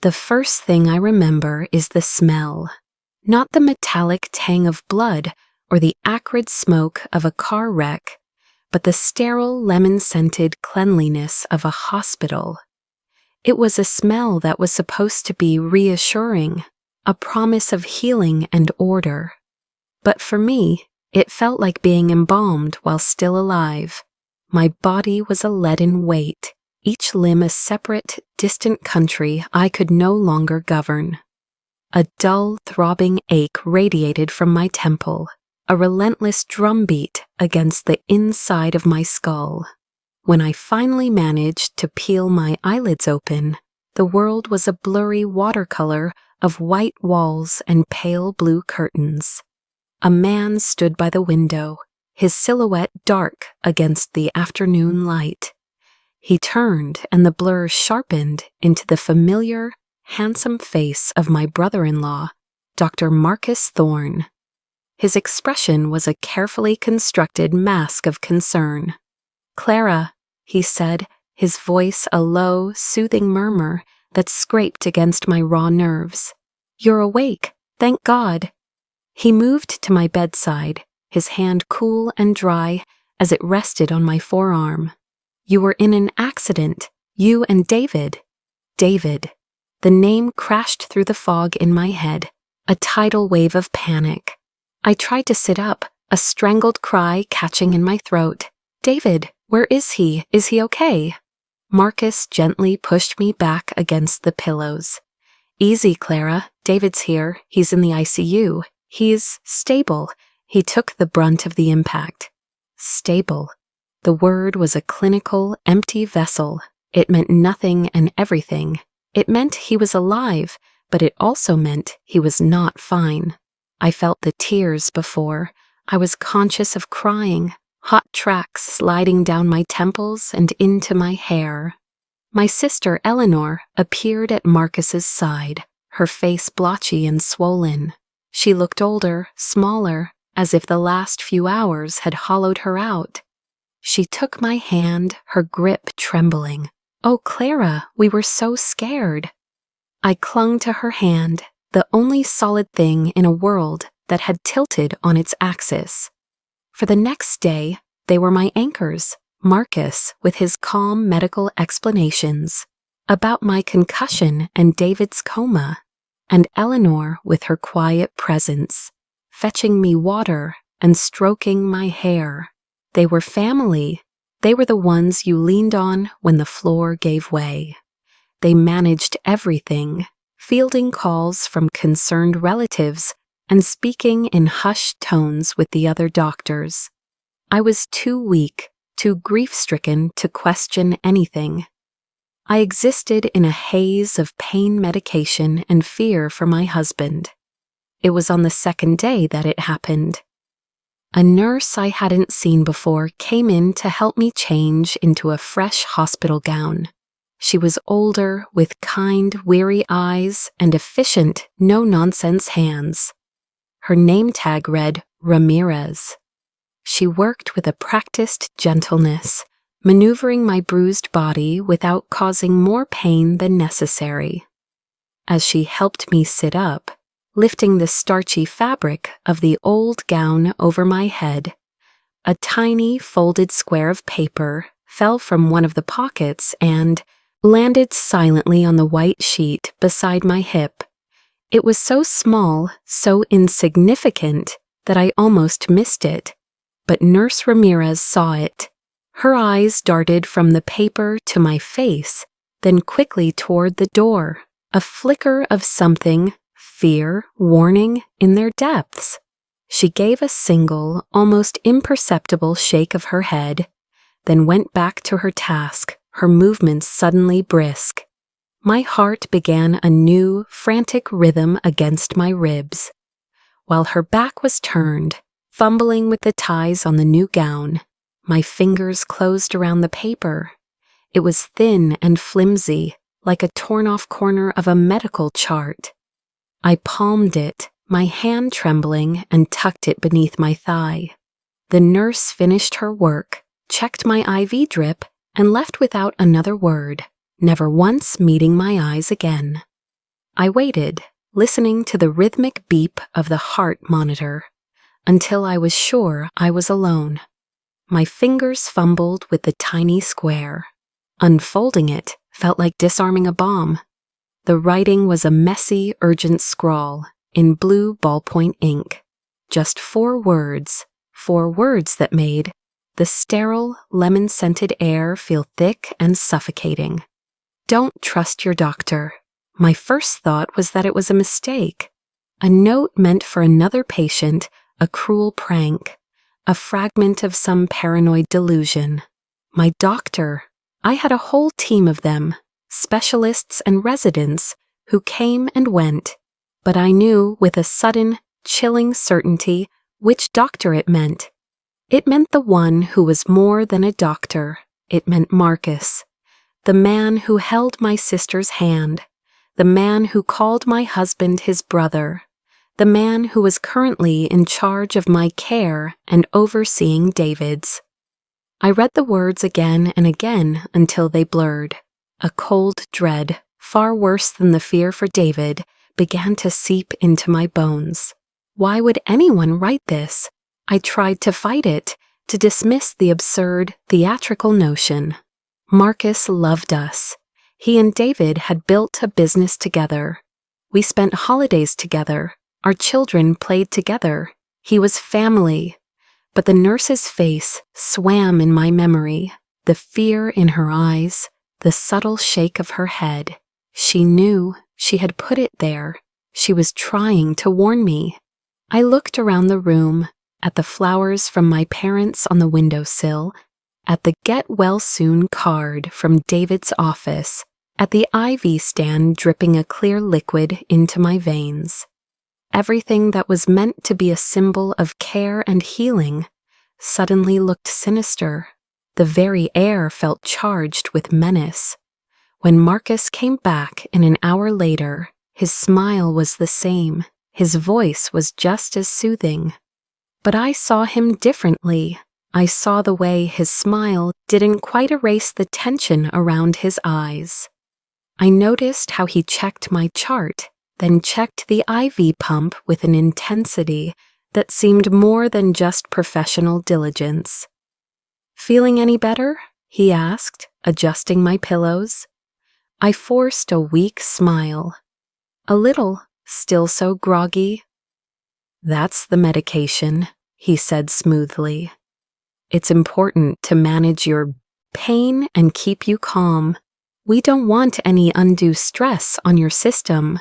The first thing I remember is the smell. Not the metallic tang of blood or the acrid smoke of a car wreck, but the sterile lemon-scented cleanliness of a hospital. It was a smell that was supposed to be reassuring, a promise of healing and order. But for me, it felt like being embalmed while still alive. My body was a leaden weight, each limb a separate, distant country I could no longer govern. A dull, throbbing ache radiated from my temple, a relentless drumbeat against the inside of my skull. When I finally managed to peel my eyelids open, the world was a blurry watercolor of white walls and pale blue curtains. A man stood by the window, his silhouette dark against the afternoon light. He turned, and the blur sharpened into the familiar, handsome face of my brother-in-law, Dr. Marcus Thorne. His expression was a carefully constructed mask of concern. "Clara," he said, his voice a low, soothing murmur that scraped against my raw nerves. "You're awake, thank God." He moved to my bedside, his hand cool and dry as it rested on my forearm. "You were in an accident, you and David." David. The name crashed through the fog in my head, a tidal wave of panic. I tried to sit up, a strangled cry catching in my throat. "David, where is he? Is he okay?" Marcus gently pushed me back against the pillows. "Easy, Clara. David's here. He's in the ICU. He's stable." He took the brunt of the impact. Stable. The word was a clinical, empty vessel. It meant nothing and everything. It meant he was alive, but it also meant he was not fine. I felt the tears before. I was conscious of crying, hot tracks sliding down my temples and into my hair. My sister Eleanor appeared at Marcus's side, her face blotchy and swollen. She looked older, smaller, as if the last few hours had hollowed her out. She took my hand, her grip trembling. "Oh, Clara, we were so scared." I clung to her hand, the only solid thing in a world that had tilted on its axis. For the next day, they were my anchors, Marcus with his calm medical explanations about my concussion and David's coma, and Eleanor with her quiet presence, fetching me water and stroking my hair. They were family. They were the ones you leaned on when the floor gave way. They managed everything, fielding calls from concerned relatives and speaking in hushed tones with the other doctors. I was too weak, too grief-stricken to question anything. I existed in a haze of pain medication and fear for my husband. It was on the second day that it happened. A nurse I hadn't seen before came in to help me change into a fresh hospital gown. She was older, with kind, weary eyes and efficient, no-nonsense hands. Her name tag read Ramirez. She worked with a practiced gentleness, maneuvering my bruised body without causing more pain than necessary. As she helped me sit up, lifting the starchy fabric of the old gown over my head, a tiny folded square of paper fell from one of the pockets and landed silently on the white sheet beside my hip. It was so small, so insignificant, that I almost missed it. But Nurse Ramirez saw it. Her eyes darted from the paper to my face, then quickly toward the door, a flicker of something, fear, warning, in their depths. She gave a single, almost imperceptible shake of her head, then went back to her task, her movements suddenly brisk. My heart began a new, frantic rhythm against my ribs. While her back was turned, fumbling with the ties on the new gown, my fingers closed around the paper. It was thin and flimsy, like a torn-off corner of a medical chart. I palmed it, my hand trembling, and tucked it beneath my thigh. The nurse finished her work, checked my IV drip, and left without another word, never once meeting my eyes again. I waited, listening to the rhythmic beep of the heart monitor, until I was sure I was alone. My fingers fumbled with the tiny square. Unfolding it felt like disarming a bomb. The writing was a messy, urgent scrawl in blue ballpoint ink. Just 4 words that made the sterile, lemon-scented air feel thick and suffocating. Don't trust your doctor. My first thought was that it was a mistake. A note meant for another patient, a cruel prank, a fragment of some paranoid delusion. My doctor. I had a whole team of them, specialists and residents, who came and went, but I knew with a sudden, chilling certainty which doctor it meant. It meant the one who was more than a doctor. It meant Marcus, the man who held my sister's hand, the man who called my husband his brother, the man who was currently in charge of my care and overseeing David's. I read the words again and again until they blurred. A cold dread, far worse than the fear for David, began to seep into my bones. Why would anyone write this? I tried to fight it, to dismiss the absurd, theatrical notion. Marcus loved us. He and David had built a business together. We spent holidays together. Our children played together. He was family. But the nurse's face swam in my memory, the fear in her eyes, the subtle shake of her head. She knew. She had put it there. She was trying to warn me. I looked around the room, at the flowers from my parents on the windowsill, at the get well soon card from David's office, at the IV stand dripping a clear liquid into my veins. Everything that was meant to be a symbol of care and healing suddenly looked sinister. The very air felt charged with menace. When Marcus came back an hour later, his smile was the same. His voice was just as soothing. But I saw him differently. I saw the way his smile didn't quite erase the tension around his eyes. I noticed how he checked my chart, then checked the IV pump with an intensity that seemed more than just professional diligence. "Feeling any better?" he asked, adjusting my pillows. I forced a weak smile. "A little, still so groggy." "That's the medication," he said smoothly. "It's important to manage your pain and keep you calm. We don't want any undue stress on your system."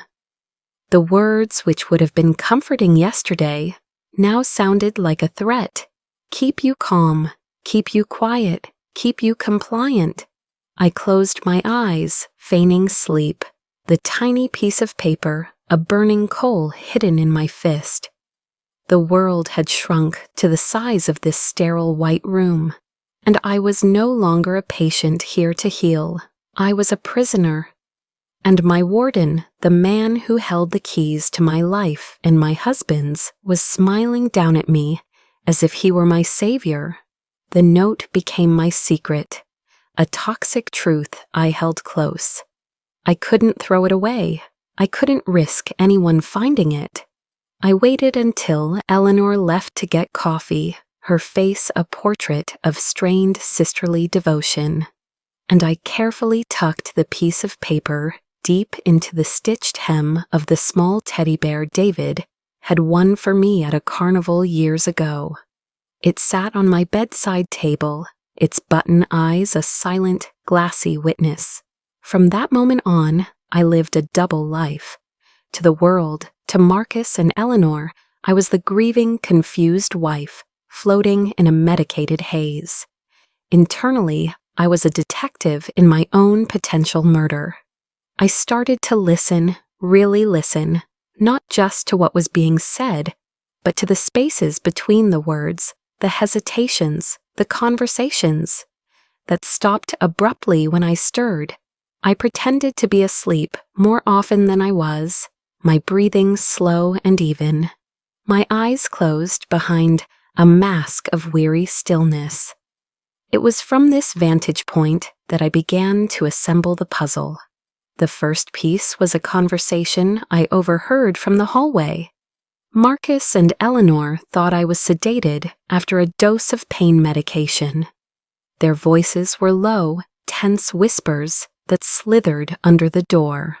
The words, which would have been comforting yesterday, now sounded like a threat. Keep you calm, keep you quiet, keep you compliant. I closed my eyes, feigning sleep. The tiny piece of paper, a burning coal hidden in my fist. The world had shrunk to the size of this sterile white room, and I was no longer a patient here to heal. I was a prisoner. And my warden, the man who held the keys to my life and my husband's, was smiling down at me as if he were my savior. The note became my secret, a toxic truth I held close. I couldn't throw it away. I couldn't risk anyone finding it. I waited until Eleanor left to get coffee, her face a portrait of strained sisterly devotion. And I carefully tucked the piece of paper deep into the stitched hem of the small teddy bear David had won for me at a carnival years ago. It sat on my bedside table, its button eyes a silent, glassy witness. From that moment on, I lived a double life. To the world, to Marcus and Eleanor, I was the grieving, confused wife, floating in a medicated haze. Internally, I was a detective in my own potential murder. I started to listen, really listen, not just to what was being said, but to the spaces between the words, the hesitations, the conversations that stopped abruptly when I stirred. I pretended to be asleep more often than I was, my breathing slow and even, my eyes closed behind a mask of weary stillness. It was from this vantage point that I began to assemble the puzzle. The first piece was a conversation I overheard from the hallway. Marcus and Eleanor thought I was sedated after a dose of pain medication. Their voices were low, tense whispers that slithered under the door.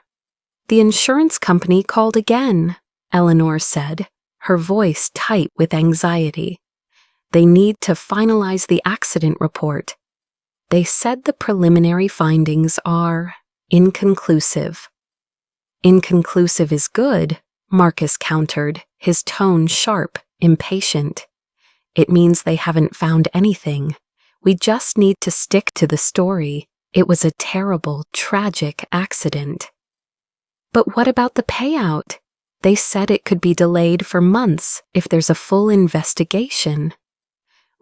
"The insurance company called again," Eleanor said, her voice tight with anxiety. "They need to finalize the accident report. They said the preliminary findings are inconclusive." "Inconclusive is good," Marcus countered, his tone sharp, impatient. "It means they haven't found anything. We just need to stick to the story. It was a terrible, tragic accident." "But what about the payout? They said it could be delayed for months if there's a full investigation."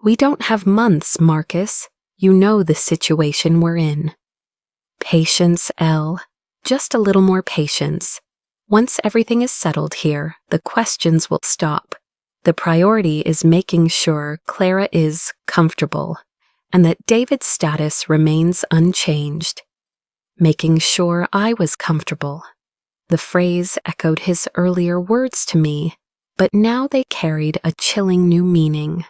"We don't have months, Marcus. You know the situation we're in." "Patience, Elle. Just a little more patience. Once everything is settled here, the questions will stop. The priority is making sure Clara is comfortable and that David's status remains unchanged. Making sure I was comfortable." The phrase echoed his earlier words to me, but now they carried a chilling new meaning.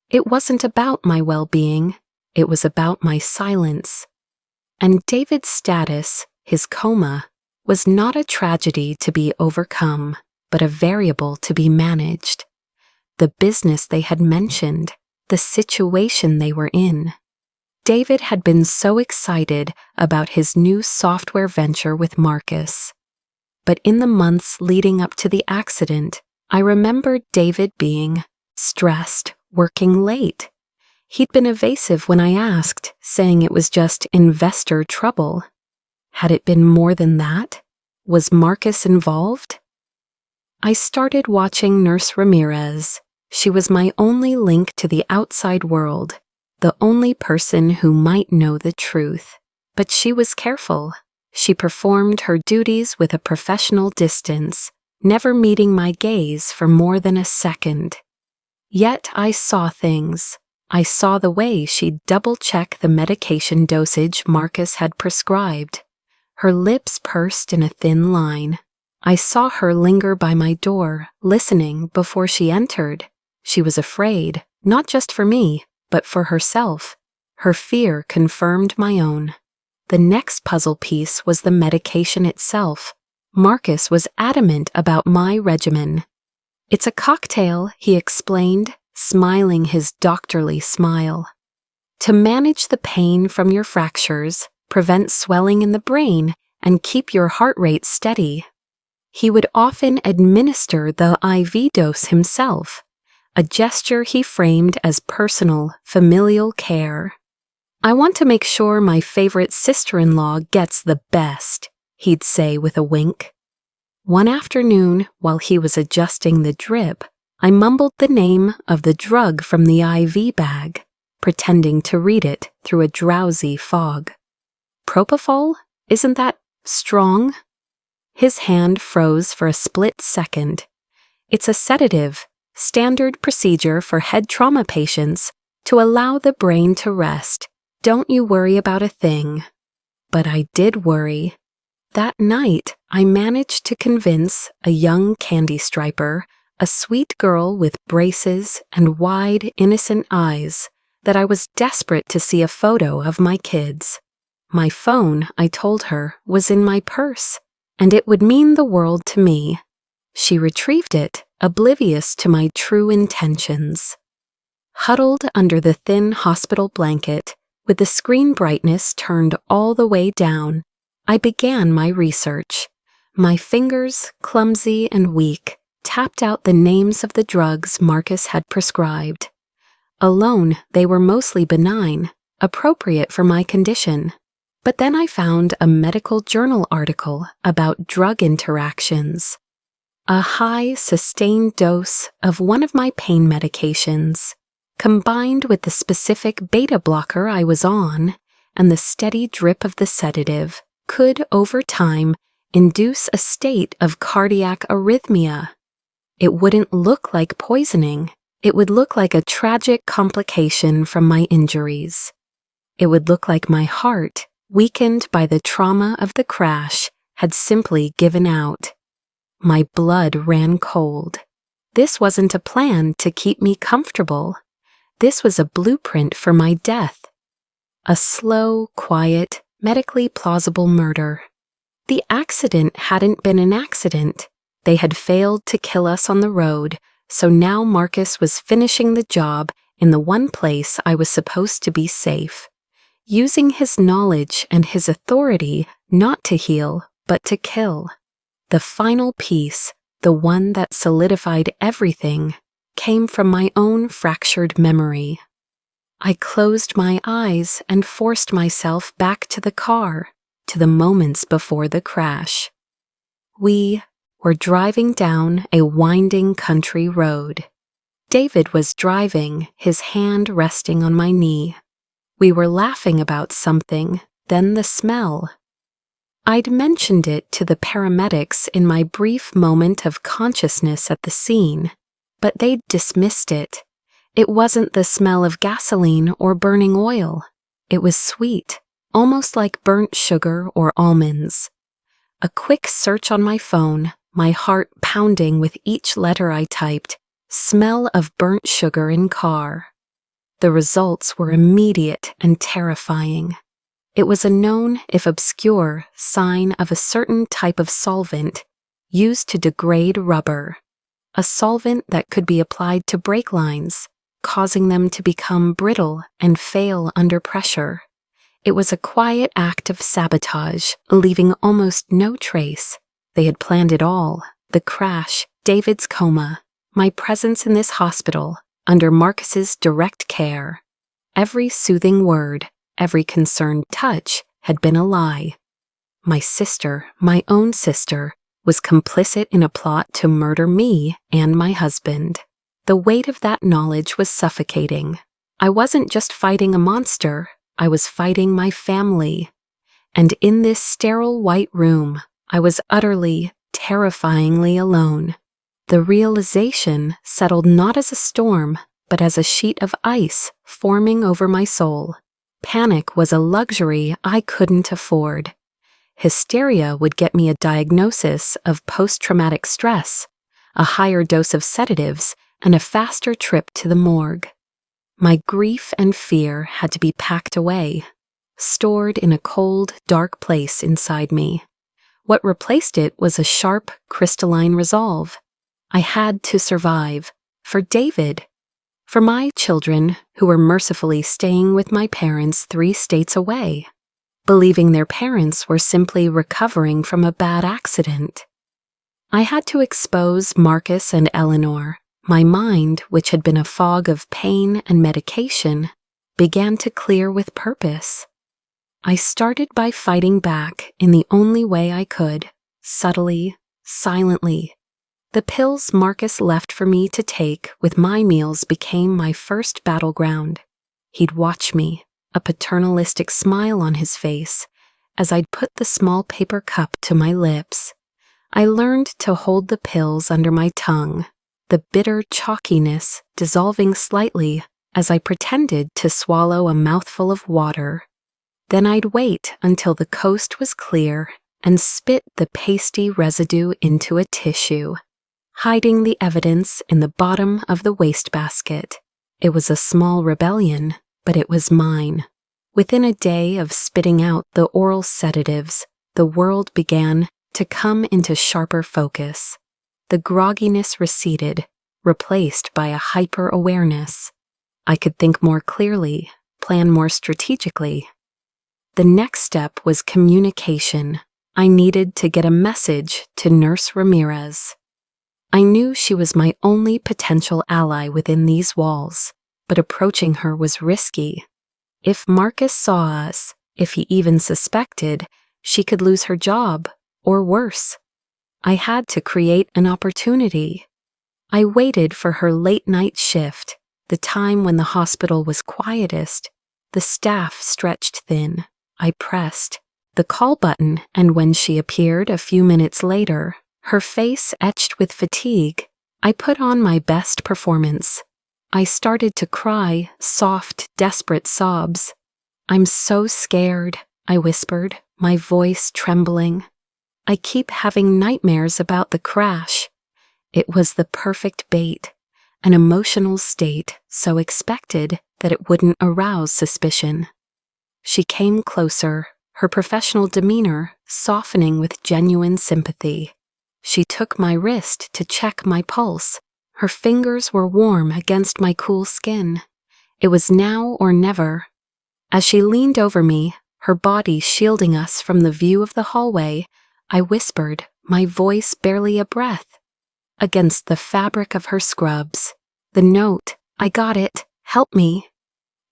It wasn't about my well-being, it was about my silence. And David's status, his coma, was not a tragedy to be overcome, but a variable to be managed. The business they had mentioned, the situation they were in. David had been so excited about his new software venture with Marcus. But in the months leading up to the accident, I remembered David being stressed, working late. He'd been evasive when I asked, saying it was just investor trouble. Had it been more than that? Was Marcus involved? I started watching Nurse Ramirez. She was my only link to the outside world, the only person who might know the truth. But she was careful. She performed her duties with a professional distance, never meeting my gaze for more than a second. Yet I saw things. I saw the way she'd double-check the medication dosage Marcus had prescribed. Her lips pursed in a thin line. I saw her linger by my door, listening before she entered. She was afraid, not just for me, but for herself. Her fear confirmed my own. The next puzzle piece was the medication itself. Marcus was adamant about my regimen. "It's a cocktail," he explained, smiling his doctorly smile. "To manage the pain from your fractures, prevent swelling in the brain, and keep your heart rate steady." He would often administer the IV dose himself, a gesture he framed as personal, familial care. "I want to make sure my favorite sister-in-law gets the best," he'd say with a wink. One afternoon, while he was adjusting the drip, I mumbled the name of the drug from the IV bag, pretending to read it through a drowsy fog. "Propofol? Isn't that strong?" His hand froze for a split second. "It's a sedative, standard procedure for head trauma patients to allow the brain to rest. Don't you worry about a thing." But I did worry. That night, I managed to convince a young candy striper, a sweet girl with braces and wide, innocent eyes, that I was desperate to see a photo of my kids. My phone, I told her, was in my purse, and it would mean the world to me. She retrieved it, oblivious to my true intentions. Huddled under the thin hospital blanket, with the screen brightness turned all the way down, I began my research. My fingers, clumsy and weak, tapped out the names of the drugs Marcus had prescribed. Alone, they were mostly benign, appropriate for my condition. But then I found a medical journal article about drug interactions. A high, sustained dose of one of my pain medications, combined with the specific beta blocker I was on and the steady drip of the sedative, could, over time, induce a state of cardiac arrhythmia. It wouldn't look like poisoning. It would look like a tragic complication from my injuries. It would look like my heart, weakened by the trauma of the crash, had simply given out. My blood ran cold. This wasn't a plan to keep me comfortable. This was a blueprint for my death. A slow, quiet, medically plausible murder. The accident hadn't been an accident. They had failed to kill us on the road, so now Marcus was finishing the job in the one place I was supposed to be safe, using his knowledge and his authority not to heal, but to kill. The final piece, the one that solidified everything, came from my own fractured memory. I closed my eyes and forced myself back to the car, to the moments before the crash. We were driving down a winding country road. David was driving, his hand resting on my knee. We were laughing about something, then the smell. I'd mentioned it to the paramedics in my brief moment of consciousness at the scene, but they'd dismissed it. It wasn't the smell of gasoline or burning oil. It was sweet, almost like burnt sugar or almonds. A quick search on my phone, my heart pounding with each letter I typed, smell of burnt sugar in car. The results were immediate and terrifying. It was a known, if obscure, sign of a certain type of solvent used to degrade rubber. A solvent that could be applied to brake lines, causing them to become brittle and fail under pressure. It was a quiet act of sabotage, leaving almost no trace. They had planned it all: the crash, David's coma, my presence in this hospital, under Marcus's direct care. Every soothing word, every concerned touch had been a lie. My sister, my own sister, was complicit in a plot to murder me and my husband. The weight of that knowledge was suffocating. I wasn't just fighting a monster, I was fighting my family. And in this sterile white room, I was utterly, terrifyingly alone. The realization settled not as a storm, but as a sheet of ice forming over my soul. Panic was a luxury I couldn't afford. Hysteria would get me a diagnosis of post-traumatic stress, a higher dose of sedatives, and a faster trip to the morgue. My grief and fear had to be packed away, stored in a cold, dark place inside me. What replaced it was a sharp, crystalline resolve. I had to survive, for David, for my children who were mercifully staying with my parents 3 states away, believing their parents were simply recovering from a bad accident. I had to expose Marcus and Eleanor. My mind, which had been a fog of pain and medication, began to clear with purpose. I started by fighting back in the only way I could, subtly, silently. The pills Marcus left for me to take with my meals became my first battleground. He'd watch me, a paternalistic smile on his face, as I'd put the small paper cup to my lips. I learned to hold the pills under my tongue, the bitter chalkiness dissolving slightly as I pretended to swallow a mouthful of water. Then I'd wait until the coast was clear and spit the pasty residue into a tissue, hiding the evidence in the bottom of the wastebasket. It was a small rebellion, but it was mine. Within a day of spitting out the oral sedatives, the world began to come into sharper focus. The grogginess receded, replaced by a hyper-awareness. I could think more clearly, plan more strategically. The next step was communication. I needed to get a message to Nurse Ramirez. I knew she was my only potential ally within these walls, but approaching her was risky. If Marcus saw us, if he even suspected, she could lose her job, or worse. I had to create an opportunity. I waited for her late-night shift, the time when the hospital was quietest, the staff stretched thin. I pressed the call button, and when she appeared a few minutes later, her face etched with fatigue, I put on my best performance. I started to cry, soft, desperate sobs. "I'm so scared. I whispered, my voice trembling. I keep having nightmares about the crash. It was the perfect bait, an emotional state so expected that it wouldn't arouse suspicion. She came closer, her professional demeanor softening with genuine sympathy. She took my wrist to check my pulse. Her fingers were warm against my cool skin. It was now or never. As she leaned over me, her body shielding us from the view of the hallway, I whispered, my voice barely a breath. Against the fabric of her scrubs, the note, I got it, help me.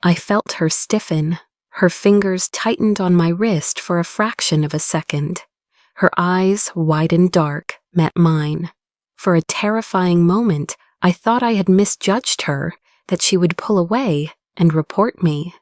I felt her stiffen. Her fingers tightened on my wrist for a fraction of a second. Her eyes, wide and dark, met mine. For a terrifying moment, I thought I had misjudged her, that she would pull away and report me.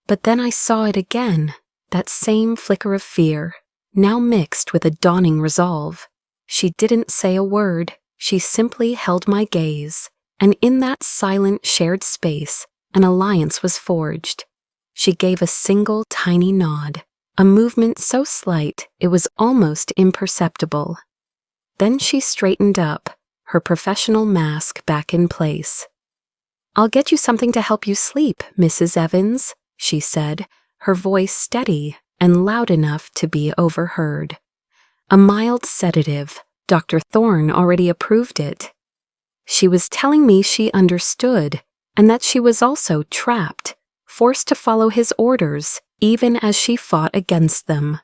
But then I saw it again, that same flicker of fear, now mixed with a dawning resolve. She didn't say a word, she simply held my gaze, and in that silent shared space, an alliance was forged. She gave a single tiny nod, a movement so slight it was almost imperceptible. Then she straightened up, her professional mask back in place. "I'll get you something to help you sleep, Mrs. Evans," she said, her voice steady and loud enough to be overheard. A mild sedative, Dr. Thorne already approved it. She was telling me she understood, and that she was also trapped, forced to follow his orders, even as she fought against them.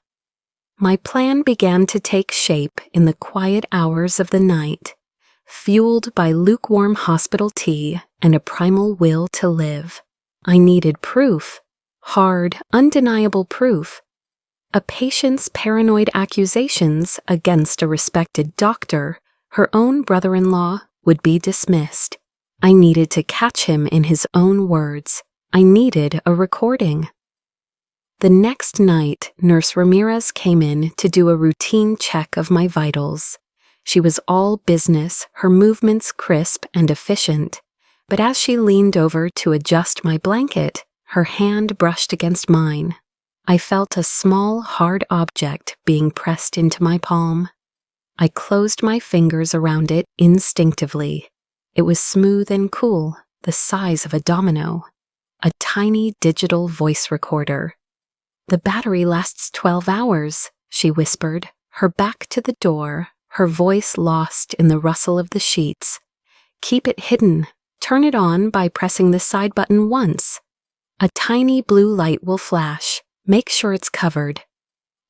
My plan began to take shape in the quiet hours of the night, fueled by lukewarm hospital tea and a primal will to live. I needed proof, hard, undeniable proof. A patient's paranoid accusations against a respected doctor, her own brother-in-law, would be dismissed. I needed to catch him in his own words. I needed a recording. The next night, Nurse Ramirez came in to do a routine check of my vitals. She was all business, her movements crisp and efficient, but as she leaned over to adjust my blanket, her hand brushed against mine. I felt a small, hard object being pressed into my palm. I closed my fingers around it instinctively. It was smooth and cool, the size of a domino. A tiny digital voice recorder. "The battery lasts 12 hours, she whispered, her back to the door, her voice lost in the rustle of the sheets. "Keep it hidden. Turn it on by pressing the side button once. A tiny blue light will flash. Make sure it's covered."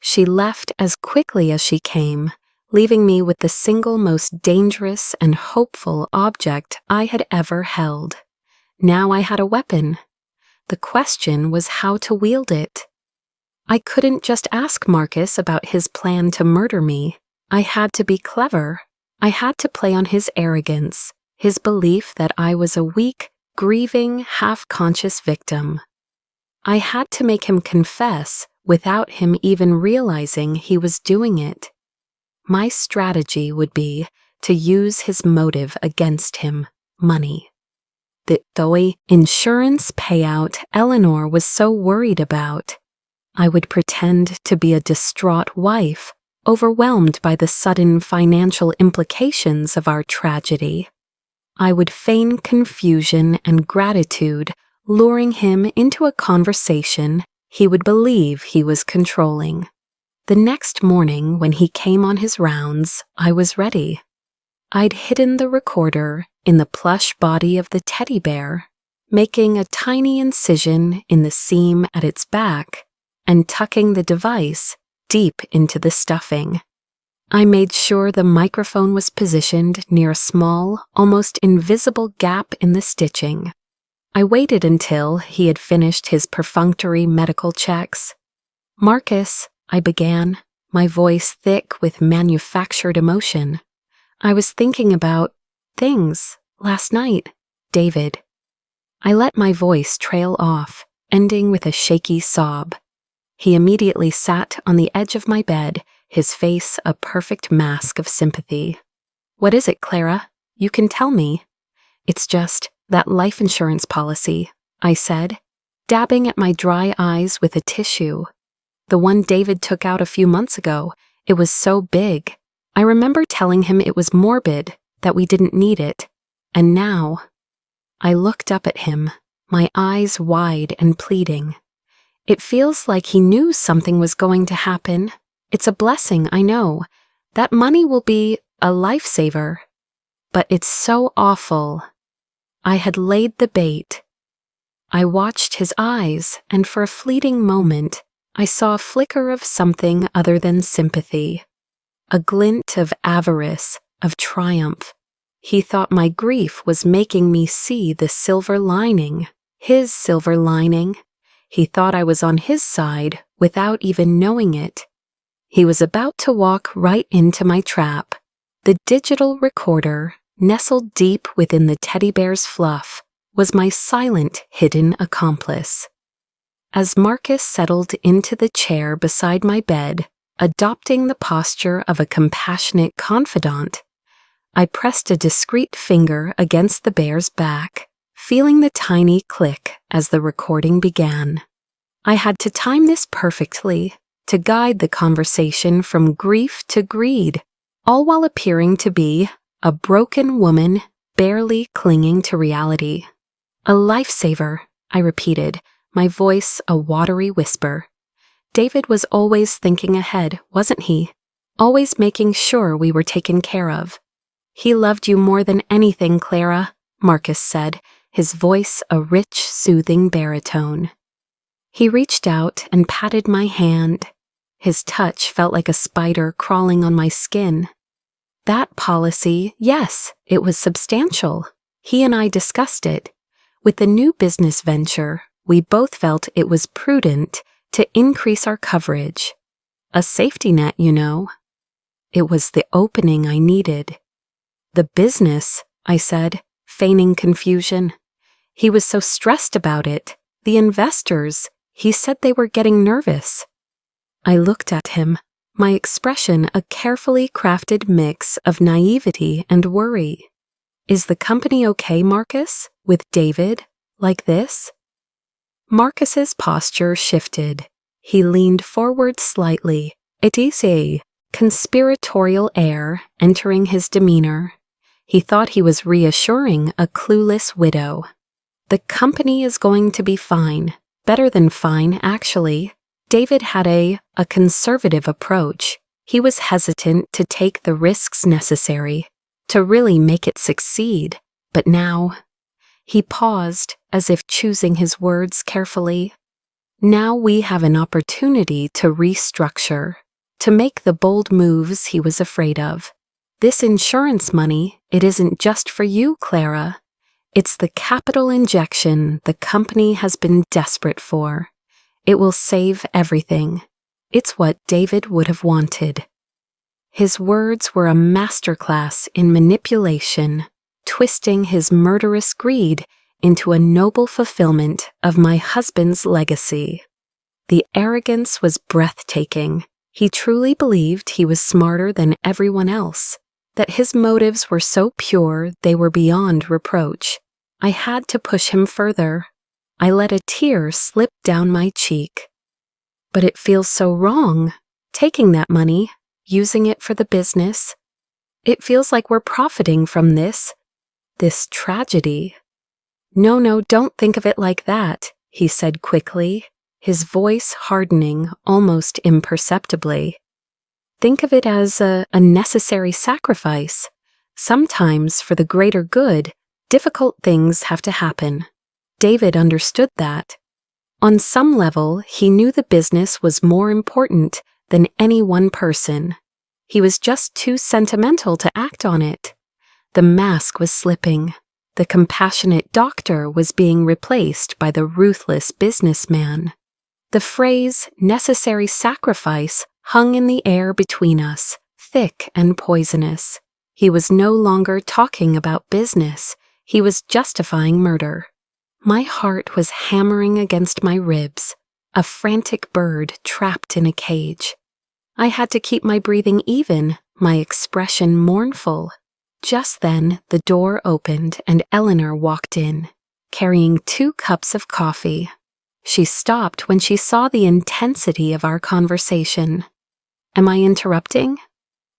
She left as quickly as she came, leaving me with the single most dangerous and hopeful object I had ever held. Now I had a weapon. The question was how to wield it. I couldn't just ask Marcus about his plan to murder me. I had to be clever. I had to play on his arrogance, his belief that I was a weak, grieving, half-conscious victim. I had to make him confess without him even realizing he was doing it. My strategy would be to use his motive against him, money. The toy insurance payout Eleanor was so worried about. I would pretend to be a distraught wife, overwhelmed by the sudden financial implications of our tragedy. I would feign confusion and gratitude, luring him into a conversation he would believe he was controlling. The next morning, when he came on his rounds, I was ready. I'd hidden the recorder in the plush body of the teddy bear, making a tiny incision in the seam at its back and tucking the device deep into the stuffing. I made sure the microphone was positioned near a small, almost invisible gap in the stitching. I waited until he had finished his perfunctory medical checks. "Marcus," I began, my voice thick with manufactured emotion. "I was thinking about things last night, David." I let my voice trail off, ending with a shaky sob. He immediately sat on the edge of my bed, his face a perfect mask of sympathy. "What is it, Clara? You can tell me." "It's just that life insurance policy," I said, dabbing at my dry eyes with a tissue. The one David took out a few months ago. It was so big. I remember telling him it was morbid, that we didn't need it. And now, I looked up at him, my eyes wide and pleading. It feels like he knew something was going to happen. It's a blessing, I know. That money will be a lifesaver. But it's so awful. I had laid the bait. I watched his eyes, and for a fleeting moment, I saw a flicker of something other than sympathy. A glint of avarice, of triumph. He thought my grief was making me see the silver lining, his silver lining. He thought I was on his side without even knowing it. He was about to walk right into my trap. The digital recorder, nestled deep within the teddy bear's fluff, was my silent, hidden accomplice. As Marcus settled into the chair beside my bed, adopting the posture of a compassionate confidant, I pressed a discreet finger against the bear's back, feeling the tiny click as the recording began. I had to time this perfectly to guide the conversation from grief to greed, all while appearing to be a broken woman barely clinging to reality. A lifesaver, I repeated, my voice a watery whisper. David was always thinking ahead, wasn't he? Always making sure we were taken care of. He loved you more than anything, Clara, Marcus said, his voice a rich, soothing baritone. He reached out and patted my hand. His touch felt like a spider crawling on my skin. That policy, yes, it was substantial. He and I discussed it. With the new business venture, we both felt it was prudent to increase our coverage. A safety net, you know. It was the opening I needed. The business, I said, feigning confusion. He was so stressed about it. The investors, he said they were getting nervous. I looked at him, my expression a carefully crafted mix of naivety and worry. Is the company okay, Marcus, with David, like this? Marcus's posture shifted. He leaned forward slightly, it is a conspiratorial air entering his demeanor. He thought he was reassuring a clueless widow. The company is going to be fine. Better than fine, actually. David had a conservative approach. He was hesitant to take the risks necessary to really make it succeed. But now, he paused as if choosing his words carefully. Now we have an opportunity to restructure, to make the bold moves he was afraid of. This insurance money, it isn't just for you, Clara. It's the capital injection the company has been desperate for. It will save everything. It's what David would have wanted. His words were a masterclass in manipulation, twisting his murderous greed into a noble fulfillment of my husband's legacy. The arrogance was breathtaking. He truly believed he was smarter than everyone else, that his motives were so pure they were beyond reproach. I had to push him further. I let a tear slip down my cheek. But it feels so wrong, taking that money, using it for the business. It feels like we're profiting from this tragedy. No, don't think of it like that, he said quickly, his voice hardening almost imperceptibly. Think of it as a necessary sacrifice. Sometimes, for the greater good, difficult things have to happen. David understood that. On some level, he knew the business was more important than any one person. He was just too sentimental to act on it. The mask was slipping. The compassionate doctor was being replaced by the ruthless businessman. The phrase, necessary sacrifice, hung in the air between us, thick and poisonous. He was no longer talking about business. He was justifying murder. My heart was hammering against my ribs, a frantic bird trapped in a cage. I had to keep my breathing even, my expression mournful. Just then, the door opened and Eleanor walked in, carrying 2 cups of coffee. She stopped when she saw the intensity of our conversation. "Am I interrupting?"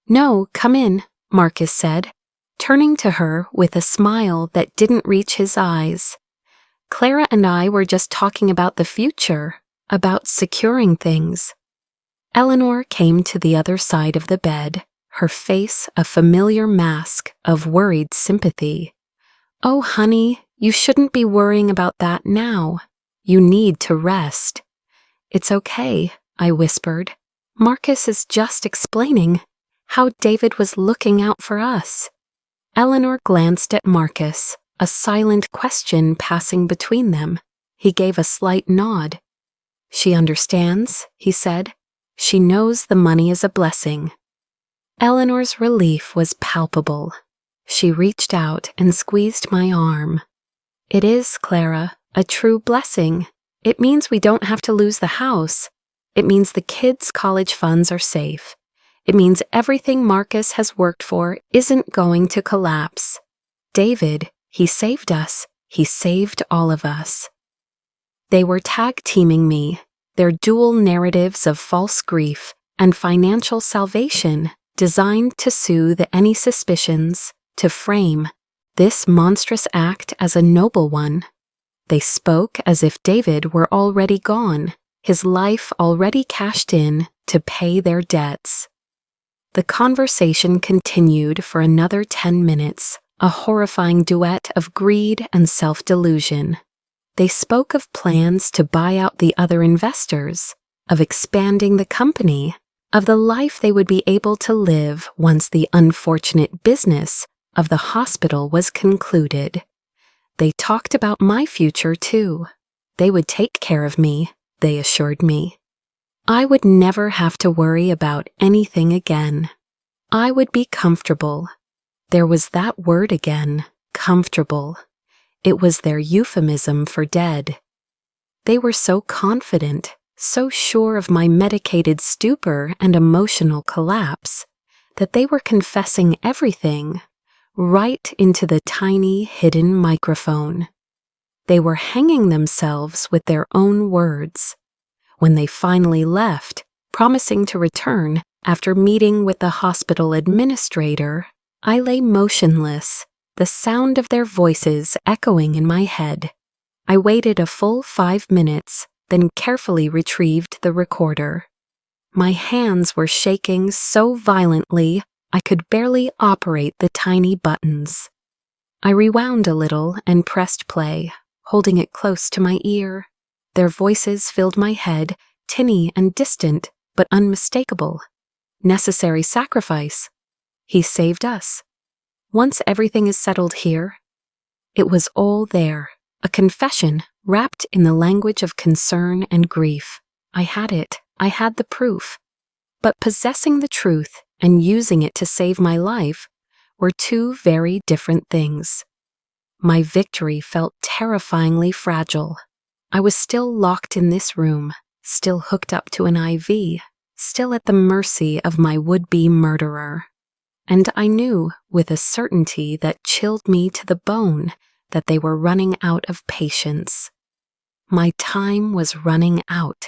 "No, come in," Marcus said, turning to her with a smile that didn't reach his eyes. "Clara and I were just talking about the future, about securing things." Eleanor came to the other side of the bed, her face a familiar mask of worried sympathy. "Oh, honey, you shouldn't be worrying about that now. You need to rest." "It's okay," I whispered. "Marcus is just explaining how David was looking out for us." Eleanor glanced at Marcus, a silent question passing between them. He gave a slight nod. "She understands," he said. "She knows the money is a blessing." Eleanor's relief was palpable. She reached out and squeezed my arm. "It is, Clara, a true blessing. It means we don't have to lose the house. It means the kids' college funds are safe. It means everything Marcus has worked for isn't going to collapse. David, he saved us. He saved all of us." They were tag-teaming me, their dual narratives of false grief and financial salvation designed to soothe any suspicions, to frame this monstrous act as a noble one. They spoke as if David were already gone, his life already cashed in to pay their debts. The conversation continued for another 10 minutes, a horrifying duet of greed and self-delusion. They spoke of plans to buy out the other investors, of expanding the company, of the life they would be able to live once the unfortunate business of the hospital was concluded. They talked about my future too. They would take care of me, they assured me. I would never have to worry about anything again. I would be comfortable. There was that word again, comfortable. It was their euphemism for dead. They were so confident, so sure of my medicated stupor and emotional collapse, that they were confessing everything, right into the tiny hidden microphone. They were hanging themselves with their own words. When they finally left, promising to return after meeting with the hospital administrator, I lay motionless, the sound of their voices echoing in my head. I waited a full 5 minutes, then carefully retrieved the recorder. My hands were shaking so violently I could barely operate the tiny buttons. I rewound a little and pressed play, holding it close to my ear. Their voices filled my head, tinny and distant, but unmistakable. Necessary sacrifice. He saved us. Once everything is settled here. It was all there, a confession wrapped in the language of concern and grief. I had it. I had the proof. But possessing the truth and using it to save my life were two very different things. My victory felt terrifyingly fragile. I was still locked in this room, still hooked up to an IV, still at the mercy of my would-be murderer. And I knew, with a certainty that chilled me to the bone, that they were running out of patience. My time was running out.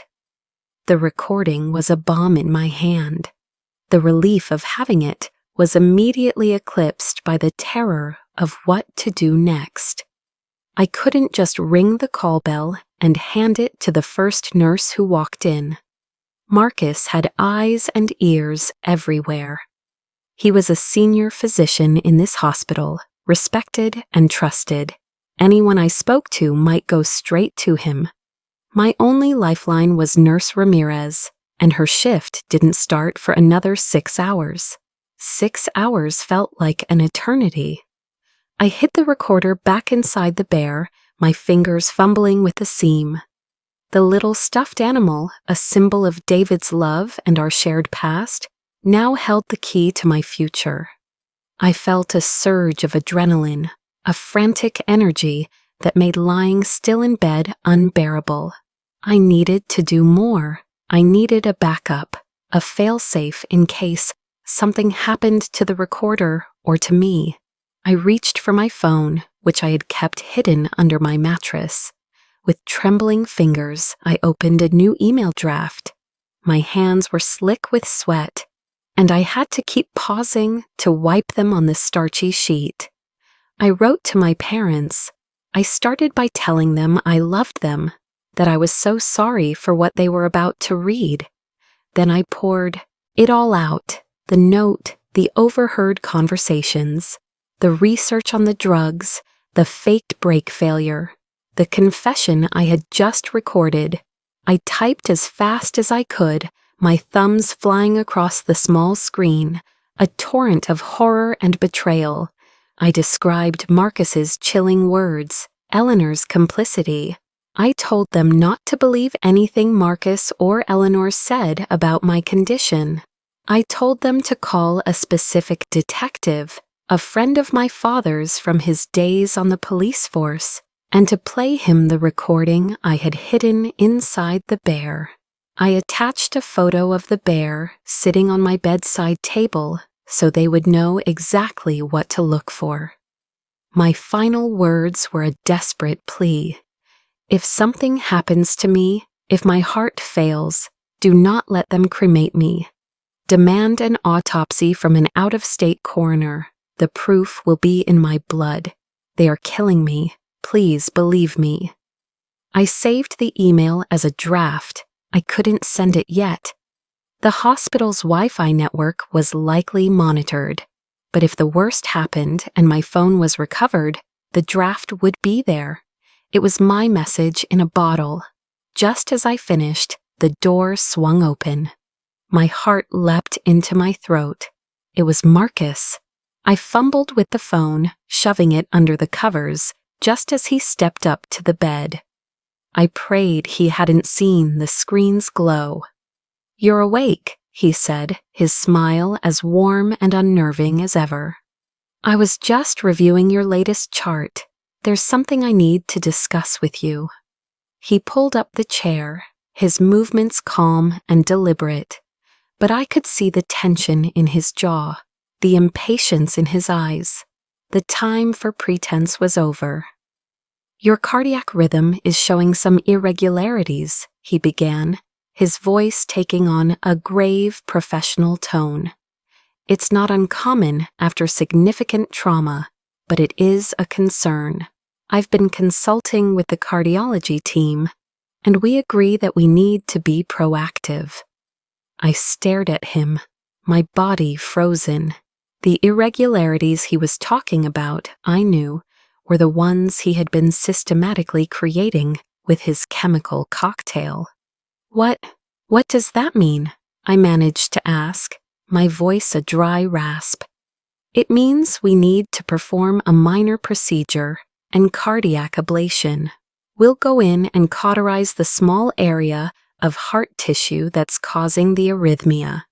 The recording was a bomb in my hand. The relief of having it was immediately eclipsed by the terror of what to do next. I couldn't just ring the call bell and hand it to the first nurse who walked in. Marcus had eyes and ears everywhere. He was a senior physician in this hospital, respected and trusted. Anyone I spoke to might go straight to him. My only lifeline was Nurse Ramirez, and her shift didn't start for another 6 hours. 6 hours felt like an eternity. I hid the recorder back inside the bear, my fingers fumbling with the seam. The little stuffed animal, a symbol of David's love and our shared past, now held the key to my future. I felt a surge of adrenaline, a frantic energy that made lying still in bed unbearable. I needed to do more. I needed a backup, a fail-safe in case something happened to the recorder or to me. I reached for my phone, which I had kept hidden under my mattress. With trembling fingers, I opened a new email draft. My hands were slick with sweat, and I had to keep pausing to wipe them on the starchy sheet. I wrote to my parents. I started by telling them I loved them, that I was so sorry for what they were about to read. Then I poured it all out, the note, the overheard conversations, the research on the drugs, the faked brake failure, the confession I had just recorded. I typed as fast as I could, my thumbs flying across the small screen, a torrent of horror and betrayal. I described Marcus's chilling words, Eleanor's complicity. I told them not to believe anything Marcus or Eleanor said about my condition. I told them to call a specific detective, a friend of my father's from his days on the police force, and to play him the recording I had hidden inside the bear. I attached a photo of the bear sitting on my bedside table so they would know exactly what to look for. My final words were a desperate plea. If something happens to me, if my heart fails, do not let them cremate me. Demand an autopsy from an out-of-state coroner. The proof will be in my blood. They are killing me. Please believe me. I saved the email as a draft. I couldn't send it yet. The hospital's Wi-Fi network was likely monitored, but if the worst happened and my phone was recovered, the draft would be there. It was my message in a bottle. Just as I finished, the door swung open. My heart leapt into my throat. It was Marcus. I fumbled with the phone, shoving it under the covers, just as he stepped up to the bed. I prayed he hadn't seen the screen's glow. "You're awake," he said, his smile as warm and unnerving as ever. "I was just reviewing your latest chart. There's something I need to discuss with you." He pulled up the chair, his movements calm and deliberate, but I could see the tension in his jaw, the impatience in his eyes. The time for pretense was over. "Your cardiac rhythm is showing some irregularities," he began, his voice taking on a grave professional tone. "It's not uncommon after significant trauma, but it is a concern. I've been consulting with the cardiology team, and we agree that we need to be proactive." I stared at him, my body frozen. The irregularities he was talking about, I knew, were the ones he had been systematically creating with his chemical cocktail. What does that mean?" I managed to ask, my voice a dry rasp. "It means we need to perform a minor procedure, an cardiac ablation. We'll go in and cauterize the small area of heart tissue that's causing the arrhythmia.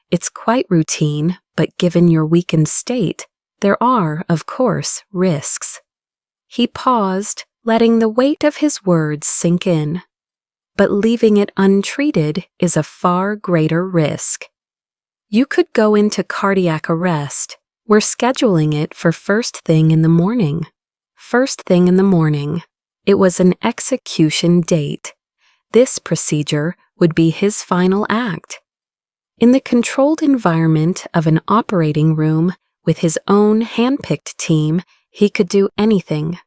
It's quite routine, but given your weakened state, there are, of course, risks." He paused, letting the weight of his words sink in. "But leaving it untreated is a far greater risk. You could go into cardiac arrest. We're scheduling it for first thing in the morning." First thing in the morning. It was an execution date. This procedure would be his final act. In the controlled environment of an operating room with his own hand-picked team, he could do anything.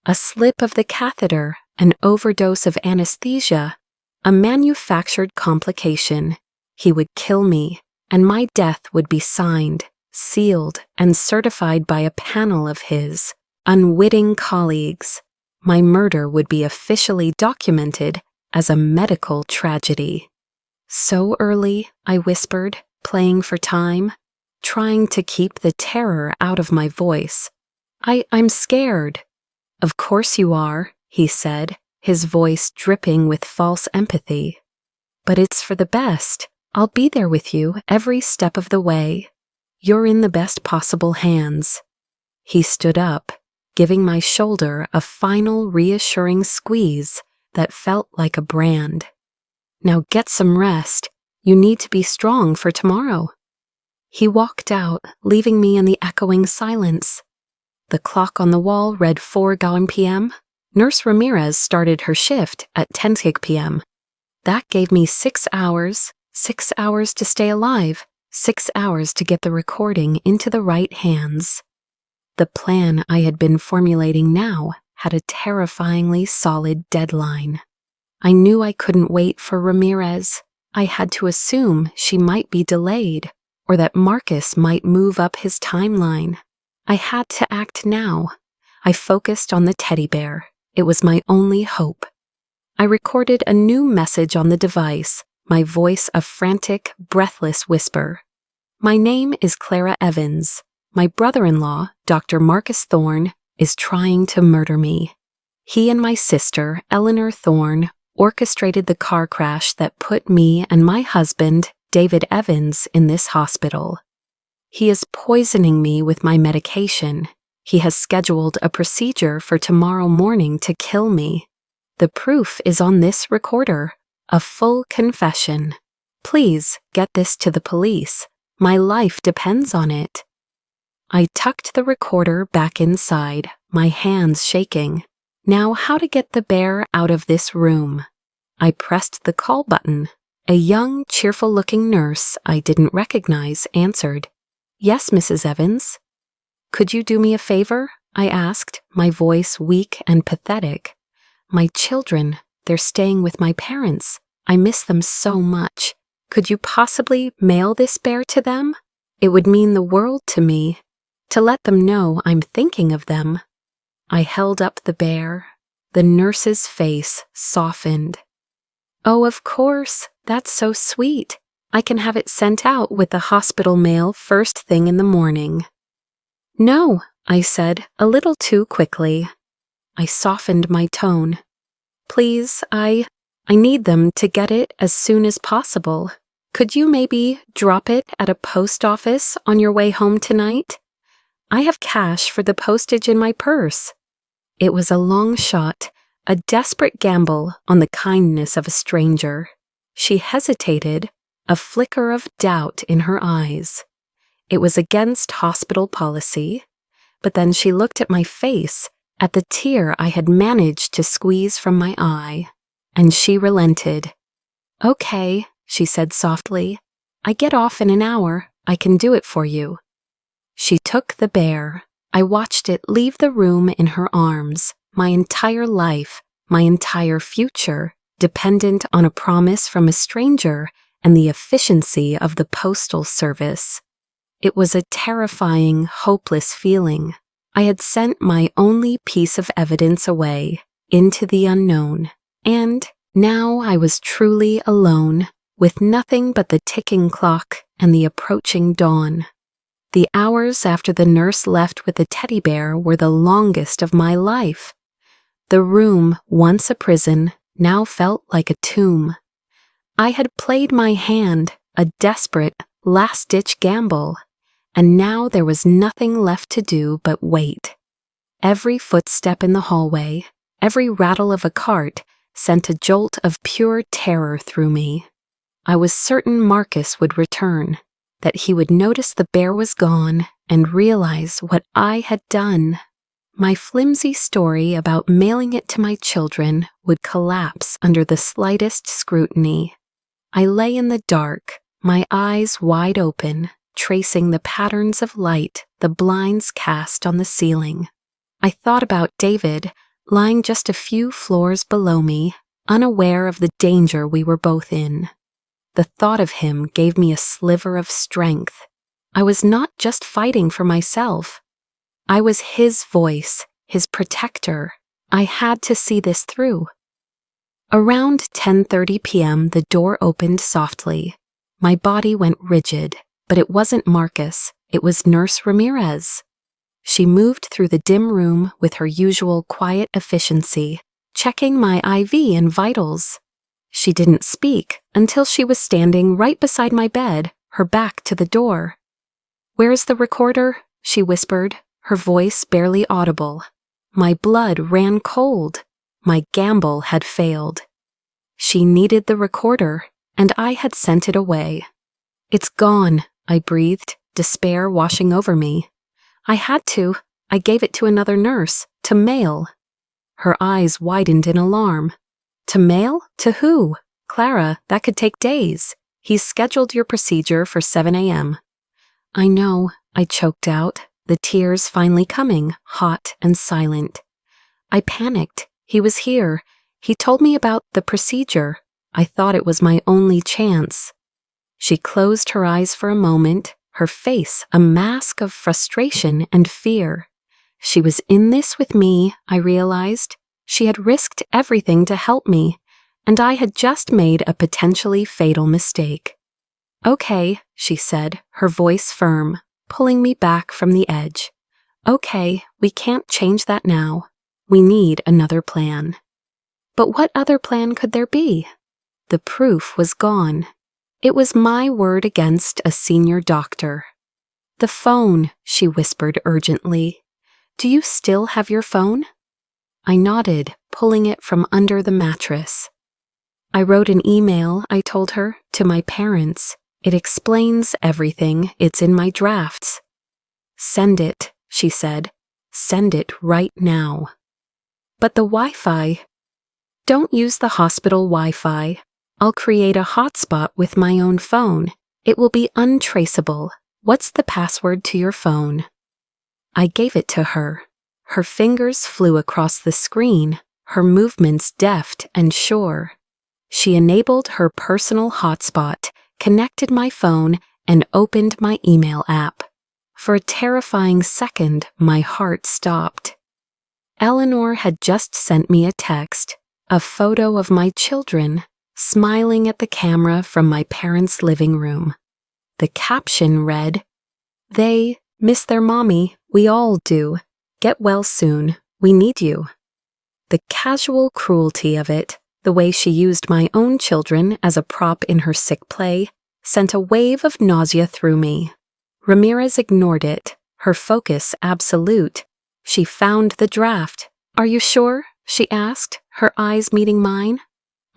A slip of the catheter, an overdose of anesthesia, a manufactured complication. He would kill me, and my death would be signed, sealed, and certified by a panel of his unwitting colleagues. My murder would be officially documented as a medical tragedy. "So early," I whispered, playing for time, trying to keep the terror out of my voice. I'm scared." "Of course you are," he said, his voice dripping with false empathy. "But it's for the best. I'll be there with you every step of the way. You're in the best possible hands." He stood up, giving my shoulder a final reassuring squeeze that felt like a brand. "Now get some rest. You need to be strong for tomorrow." He walked out, leaving me in the echoing silence. The clock on the wall read 4 p.m. Nurse Ramirez started her shift at 10 p.m. That gave me 6 hours to stay alive, 6 hours to get the recording into the right hands. The plan I had been formulating now had a terrifyingly solid deadline. I knew I couldn't wait for Ramirez. I had to assume she might be delayed, or that Marcus might move up his timeline. I had to act now. I focused on the teddy bear. It was my only hope. I recorded a new message on the device, my voice a frantic, breathless whisper. My name is Clara Evans. My brother-in-law, Dr. Marcus Thorne, is trying to murder me. He and my sister, Eleanor Thorne, orchestrated the car crash that put me and my husband, David Evans, in this hospital. He is poisoning me with my medication. He has scheduled a procedure for tomorrow morning to kill me. The proof is on this recorder, a full confession. Please get this to the police. My life depends on it. I tucked the recorder back inside, my hands shaking. Now how to get the bear out of this room? I pressed the call button. A young, cheerful-looking nurse I didn't recognize answered. Yes, Mrs. Evans. Could you do me a favor? I asked, my voice weak and pathetic. My children, they're staying with my parents. I miss them so much. Could you possibly mail this bear to them? It would mean the world to me, to let them know I'm thinking of them. I held up the bear. The nurse's face softened. Oh, of course, that's so sweet. I can have it sent out with the hospital mail first thing in the morning. No, I said, a little too quickly. I softened my tone. Please, I need them to get it as soon as possible. Could you maybe drop it at a post office on your way home tonight? I have cash for the postage in my purse. It was a long shot, a desperate gamble on the kindness of a stranger. She hesitated, a flicker of doubt in her eyes. It was against hospital policy, but then she looked at my face, at the tear I had managed to squeeze from my eye, and she relented. Okay, she said softly. I get off in an hour. I can do it for you. She took the bear. I watched it leave the room in her arms. My entire life, my entire future, dependent on a promise from a stranger and the efficiency of the postal service. It was a terrifying, hopeless feeling. I had sent my only piece of evidence away, into the unknown, and now I was truly alone, with nothing but the ticking clock and the approaching dawn. The hours after the nurse left with the teddy bear were the longest of my life. The room, once a prison, now felt like a tomb. I had played my hand, a desperate, last-ditch gamble, and now there was nothing left to do but wait. Every footstep in the hallway, every rattle of a cart, sent a jolt of pure terror through me. I was certain Marcus would return, that he would notice the bear was gone and realize what I had done. My flimsy story about mailing it to my children would collapse under the slightest scrutiny. I lay in the dark, my eyes wide open, tracing the patterns of light the blinds cast on the ceiling. I thought about David, lying just a few floors below me, unaware of the danger we were both in. The thought of him gave me a sliver of strength. I was not just fighting for myself. I was his voice, his protector. I had to see this through. Around 10:30 p.m., the door opened softly. My body went rigid, but it wasn't Marcus. It was Nurse Ramirez. She moved through the dim room with her usual quiet efficiency, checking my IV and vitals. She didn't speak until she was standing right beside my bed, her back to the door. "Where's the recorder?" she whispered, her voice barely audible. My blood ran cold. My gamble had failed. She needed the recorder, and I had sent it away. "It's gone," I breathed, despair washing over me. I had to. I gave it to another nurse, to mail. Her eyes widened in alarm. To mail? To who? Clara, that could take days. He's scheduled your procedure for 7 a.m. I know, I choked out, the tears finally coming, hot and silent. I panicked. He was here. He told me about the procedure. I thought it was my only chance. She closed her eyes for a moment, her face a mask of frustration and fear. She was in this with me, I realized. She had risked everything to help me, and I had just made a potentially fatal mistake. Okay, she said, her voice firm, pulling me back from the edge. Okay, we can't change that now. We need another plan. But what other plan could there be? The proof was gone. It was my word against a senior doctor. The phone, she whispered urgently. Do you still have your phone? I nodded, pulling it from under the mattress. I wrote an email, I told her, to my parents. It explains everything. It's in my drafts. Send it, she said. Send it right now. But the Wi-Fi. Don't use the hospital Wi-Fi. I'll create a hotspot with my own phone. It will be untraceable. What's the password to your phone? I gave it to her. Her fingers flew across the screen, her movements deft and sure. She enabled her personal hotspot, connected my phone, and opened my email app. For a terrifying second, my heart stopped. Eleanor had just sent me a text, a photo of my children, smiling at the camera from my parents' living room. The caption read, "They miss their mommy. We all do. Get well soon. We need you." The casual cruelty of it, the way she used my own children as a prop in her sick play, sent a wave of nausea through me. Ramirez ignored it, her focus absolute. She found the draft. Are you sure? She asked, her eyes meeting mine.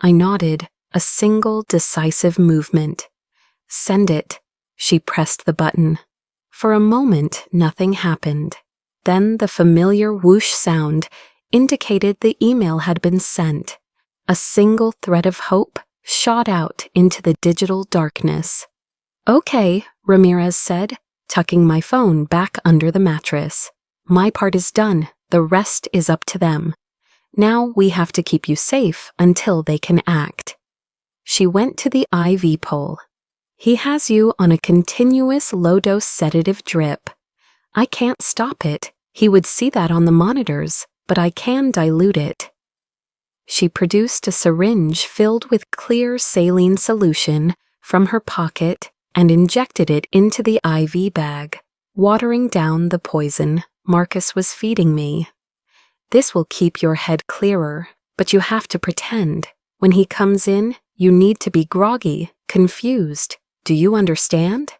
I nodded, a single decisive movement. Send it. She pressed the button. For a moment, nothing happened. Then the familiar whoosh sound indicated the email had been sent. A single thread of hope shot out into the digital darkness. Okay, Ramirez said, tucking my phone back under the mattress. My part is done. The rest is up to them. Now we have to keep you safe until they can act. She went to the IV pole. He has you on a continuous low-dose sedative drip. I can't stop it. He would see that on the monitors, but I can dilute it. She produced a syringe filled with clear saline solution from her pocket and injected it into the IV bag, watering down the poison Marcus was feeding me. This will keep your head clearer, but you have to pretend. When he comes in, you need to be groggy, confused. Do you understand?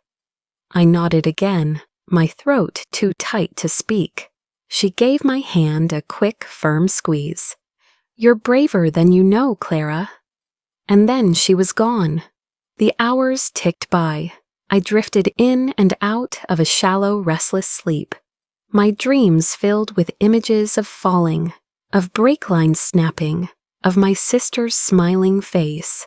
I nodded again, my throat too tight to speak. She gave my hand a quick, firm squeeze. You're braver than you know, Clara. And then she was gone. The hours ticked by. I drifted in and out of a shallow, restless sleep. My dreams filled with images of falling, of brake lines snapping, of my sister's smiling face.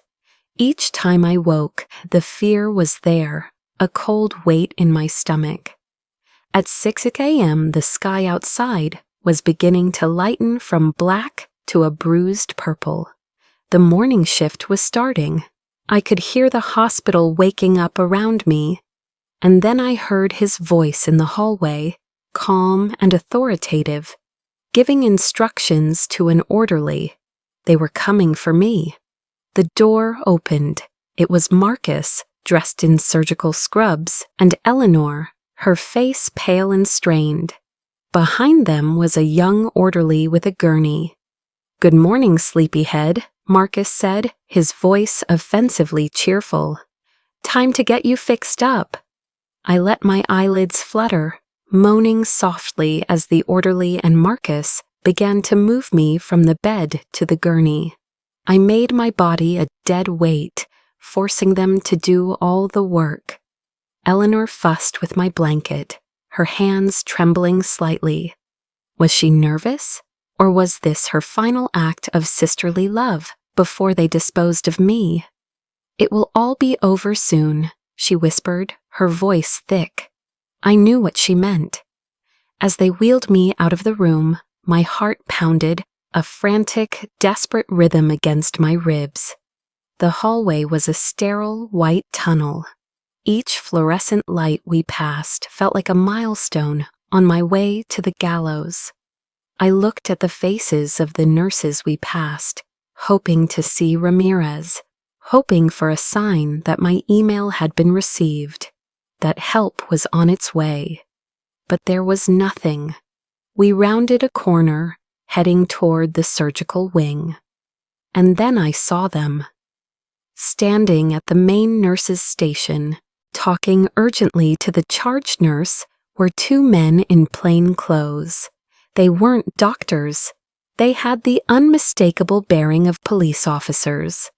Each time I woke, the fear was there, a cold weight in my stomach. At 6 a.m., the sky outside was beginning to lighten from black to a bruised purple. The morning shift was starting. I could hear the hospital waking up around me. And then I heard his voice in the hallway, calm and authoritative, giving instructions to an orderly. They were coming for me. The door opened. It was Marcus, dressed in surgical scrubs, and Eleanor, her face pale and strained. Behind them was a young orderly with a gurney. "Good morning, sleepyhead," Marcus said, his voice offensively cheerful. "Time to get you fixed up." I let my eyelids flutter, moaning softly as the orderly and Marcus began to move me from the bed to the gurney. I made my body a dead weight, forcing them to do all the work. Eleanor fussed with my blanket, her hands trembling slightly. Was she nervous? Or was this her final act of sisterly love before they disposed of me? "It will all be over soon," she whispered, her voice thick. I knew what she meant. As they wheeled me out of the room, my heart pounded, a frantic, desperate rhythm against my ribs. The hallway was a sterile, white tunnel. Each fluorescent light we passed felt like a milestone on my way to the gallows. I looked at the faces of the nurses we passed, hoping to see Ramirez, hoping for a sign that my email had been received, that help was on its way. But there was nothing. We rounded a corner, heading toward the surgical wing. And then I saw them. Standing at the main nurse's station, talking urgently to the charge nurse, were two men in plain clothes. They weren't doctors. They had the unmistakable bearing of police officers.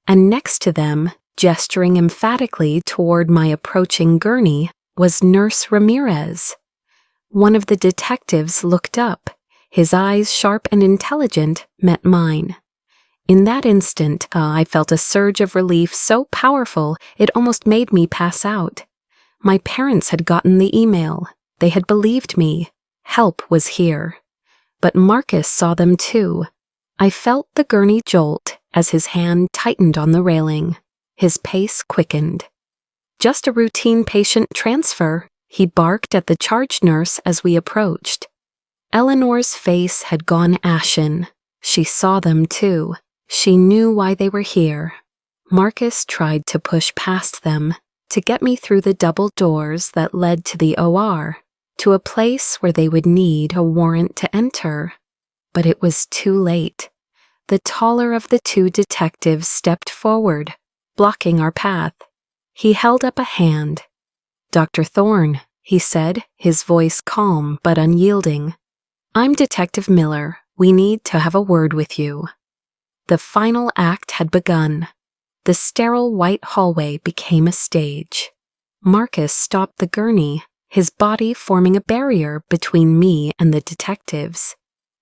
And next to them, gesturing emphatically toward my approaching gurney, was Nurse Ramirez. One of the detectives looked up. His eyes, sharp and intelligent, met mine. In that instant, I felt a surge of relief so powerful it almost made me pass out. My parents had gotten the email. They had believed me. Help was here. But Marcus saw them too. I felt the gurney jolt as his hand tightened on the railing. His pace quickened. "Just a routine patient transfer," he barked at the charge nurse as we approached. Eleanor's face had gone ashen. She saw them too. She knew why they were here. Marcus tried to push past them, to get me through the double doors that led to the OR, to a place where they would need a warrant to enter. But it was too late. The taller of the two detectives stepped forward, blocking our path. He held up a hand. "Dr. Thorne," he said, his voice calm but unyielding. "I'm Detective Miller. We need to have a word with you." The final act had begun. The sterile white hallway became a stage. Marcus stopped the gurney, his body forming a barrier between me and the detectives.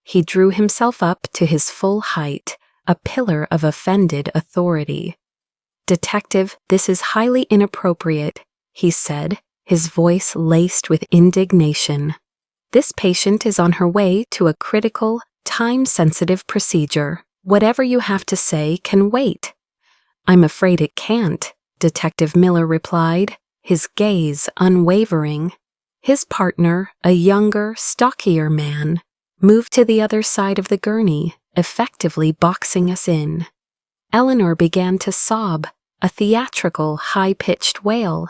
He drew himself up to his full height, a pillar of offended authority. "Detective, this is highly inappropriate," he said, his voice laced with indignation. "This patient is on her way to a critical, time-sensitive procedure. Whatever you have to say can wait." "I'm afraid it can't," Detective Miller replied, his gaze unwavering. His partner, a younger, stockier man, moved to the other side of the gurney, effectively boxing us in. Eleanor began to sob, a theatrical, high-pitched wail.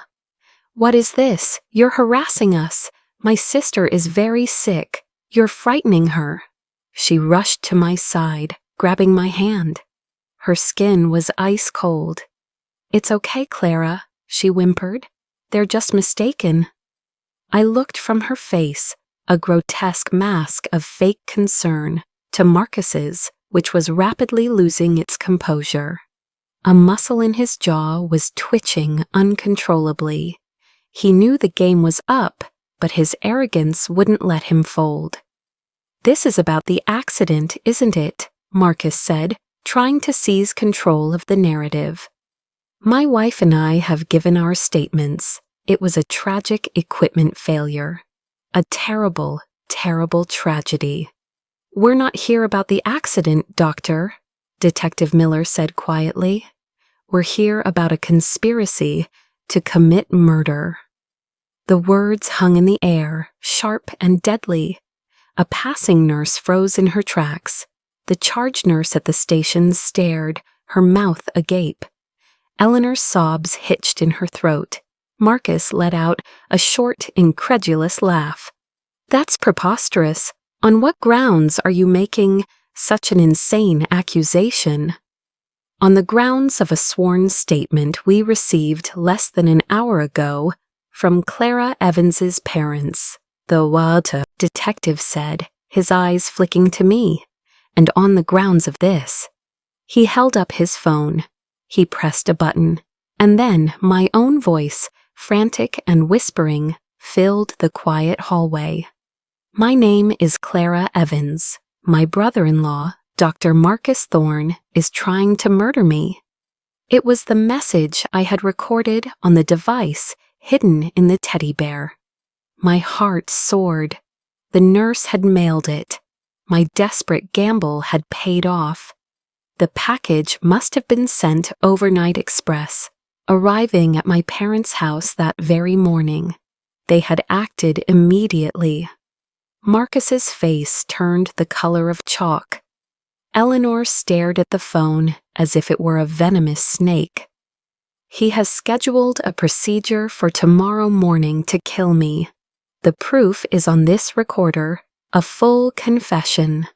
"What is this? You're harassing us. My sister is very sick. You're frightening her." She rushed to my side, grabbing my hand. Her skin was ice cold. "It's okay, Clara," she whimpered. "They're just mistaken." I looked from her face, a grotesque mask of fake concern, to Marcus's, which was rapidly losing its composure. A muscle in his jaw was twitching uncontrollably. He knew the game was up, but his arrogance wouldn't let him fold. "This is about the accident, isn't it?" Marcus said, trying to seize control of the narrative. "My wife and I have given our statements. It was a tragic equipment failure. A terrible, terrible tragedy." "We're not here about the accident, Doctor," Detective Miller said quietly. "We're here about a conspiracy to commit murder." The words hung in the air, sharp and deadly. A passing nurse froze in her tracks. The charge nurse at the station stared, her mouth agape. Eleanor's sobs hitched in her throat. Marcus let out a short, incredulous laugh. "That's preposterous. On what grounds are you making such an insane accusation?" "On the grounds of a sworn statement we received less than an hour ago from Clara Evans's parents," the Wada detective said, his eyes flicking to me. "And on the grounds of this." He held up his phone. He pressed a button, and then my own voice, frantic and whispering, filled the quiet hallway. "My name is Clara Evans. My brother-in-law, Dr. Marcus Thorne, is trying to murder me. It was the message I had recorded on the device hidden in the teddy bear. My heart soared. The nurse had mailed it. My desperate gamble had paid off. The package must have been sent overnight express, arriving at my parents' house that very morning. They had acted immediately. Marcus's face turned the color of chalk. Eleanor stared at the phone as if it were a venomous snake. He has scheduled a procedure for tomorrow morning to kill me. The proof is on this recorder, a full confession.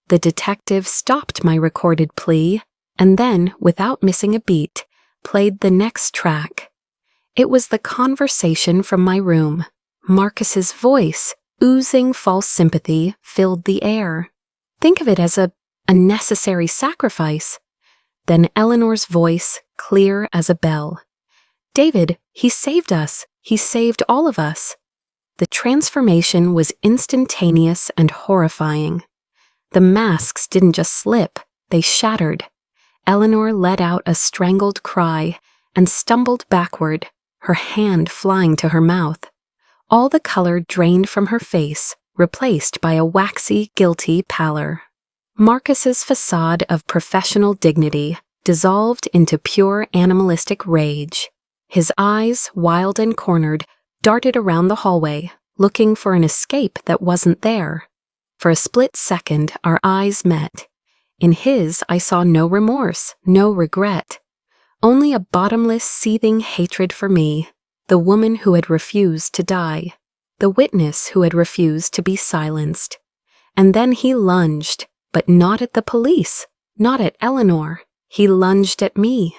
The detective stopped my recorded plea and then, without missing a beat, played the next track. It was the conversation from my room. Marcus's voice, oozing false sympathy, filled the air. Think of it as a necessary sacrifice. Then Eleanor's voice, clear as a bell. David, he saved us. He saved all of us. The transformation was instantaneous and horrifying. The masks didn't just slip, they shattered. Eleanor let out a strangled cry and stumbled backward, her hand flying to her mouth. All the color drained from her face, replaced by a waxy, guilty pallor. Marcus's facade of professional dignity dissolved into pure animalistic rage. His eyes, wild and cornered, darted around the hallway, looking for an escape that wasn't there. For a split second, our eyes met. In his, I saw no remorse, no regret. Only a bottomless, seething hatred for me, the woman who had refused to die, the witness who had refused to be silenced. And then he lunged, but not at the police, not at Eleanor. He lunged at me.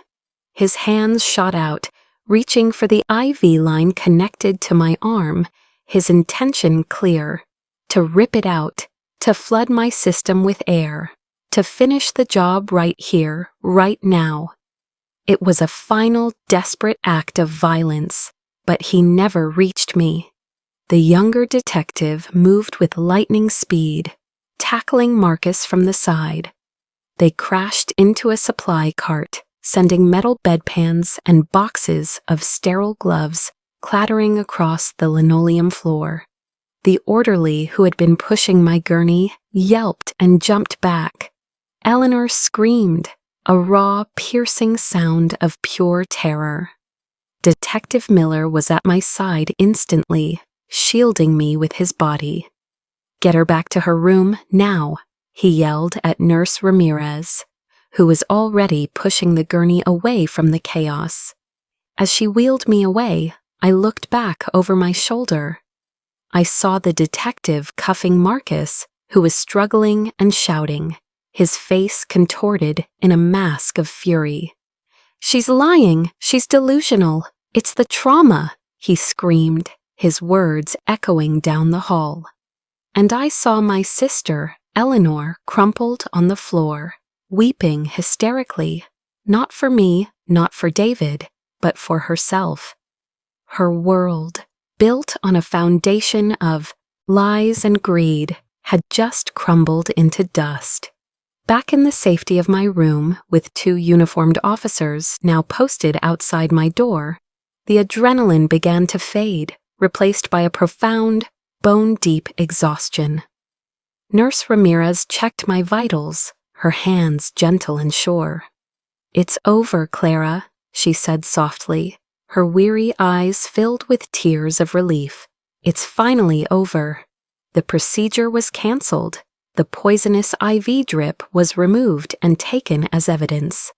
His hands shot out, reaching for the IV line connected to my arm, his intention clear: to rip it out, to flood my system with air, to finish the job right here, right now. It was a final, desperate act of violence, but he never reached me. The younger detective moved with lightning speed, tackling Marcus from the side. They crashed into a supply cart, sending metal bedpans and boxes of sterile gloves clattering across the linoleum floor. The orderly who had been pushing my gurney yelped and jumped back. Eleanor screamed, a raw, piercing sound of pure terror. Detective Miller was at my side instantly, shielding me with his body. "Get her back to her room, now," he yelled at Nurse Ramirez, who was already pushing the gurney away from the chaos. As she wheeled me away, I looked back over my shoulder. I saw the detective cuffing Marcus, who was struggling and shouting, his face contorted in a mask of fury. "She's lying! She's delusional! It's the trauma!" he screamed, his words echoing down the hall. And I saw my sister, Eleanor, crumpled on the floor, weeping hysterically, not for me, not for David, but for herself. Her world, built on a foundation of lies and greed, had just crumbled into dust. Back in the safety of my room, with 2 uniformed officers now posted outside my door, the adrenaline began to fade, replaced by a profound, bone-deep exhaustion. Nurse Ramirez checked my vitals, her hands gentle and sure. "It's over, Clara," she said softly, her weary eyes filled with tears of relief. "It's finally over. The procedure was canceled. The poisonous IV drip was removed and taken as evidence.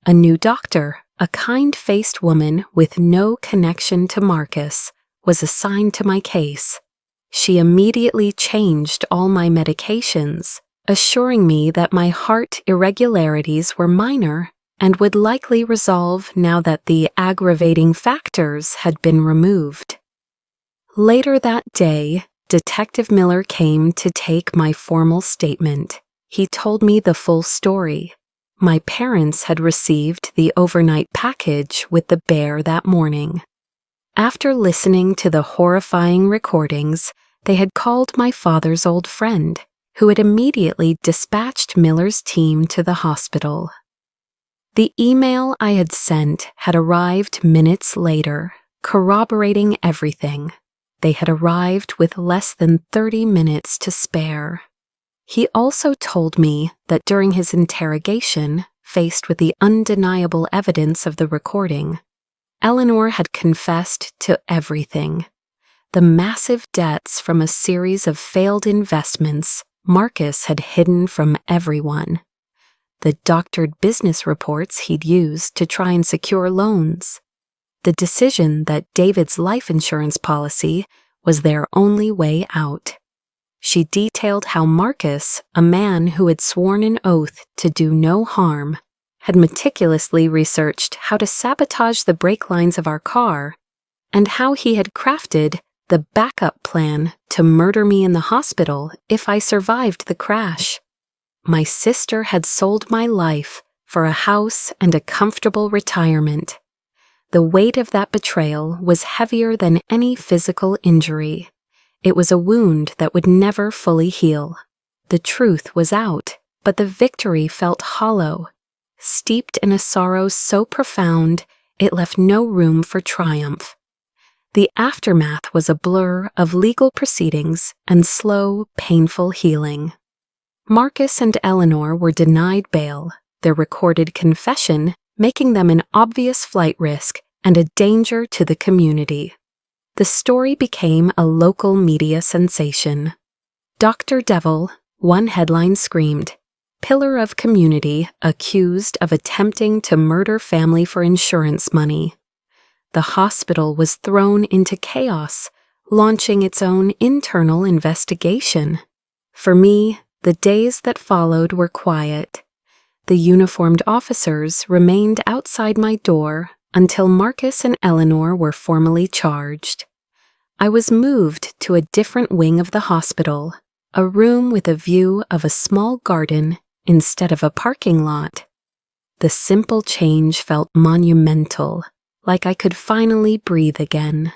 A new doctor, a kind-faced woman with no connection to Marcus, was assigned to my case. She immediately changed all my medications, assuring me that my heart irregularities were minor and would likely resolve now that the aggravating factors had been removed. Later that day, Detective Miller came to take my formal statement. He told me the full story. My parents had received the overnight package with the bear that morning. After listening to the horrifying recordings, they had called my father's old friend, who had immediately dispatched Miller's team to the hospital. The email I had sent had arrived minutes later, corroborating everything. They had arrived with less than 30 minutes to spare. He also told me that during his interrogation, faced with the undeniable evidence of the recording, Eleanor had confessed to everything. The massive debts from a series of failed investments Marcus had hidden from everyone. The doctored business reports he'd used to try and secure loans. The decision that David's life insurance policy was their only way out. She detailed how Marcus, a man who had sworn an oath to do no harm, had meticulously researched how to sabotage the brake lines of our car, and how he had crafted the backup plan to murder me in the hospital if I survived the crash. My sister had sold my life for a house and a comfortable retirement. The weight of that betrayal was heavier than any physical injury. It was a wound that would never fully heal. The truth was out, but the victory felt hollow, steeped in a sorrow so profound it left no room for triumph. The aftermath was a blur of legal proceedings and slow, painful healing. Marcus and Eleanor were denied bail, their recorded confession making them an obvious flight risk and a danger to the community. The story became a local media sensation. Dr. Devil, one headline screamed, "Pillar of community accused of attempting to murder family for insurance money." The hospital was thrown into chaos, launching its own internal investigation. For me, the days that followed were quiet. The uniformed officers remained outside my door until Marcus and Eleanor were formally charged. I was moved to a different wing of the hospital, a room with a view of a small garden instead of a parking lot. The simple change felt monumental, like I could finally breathe again.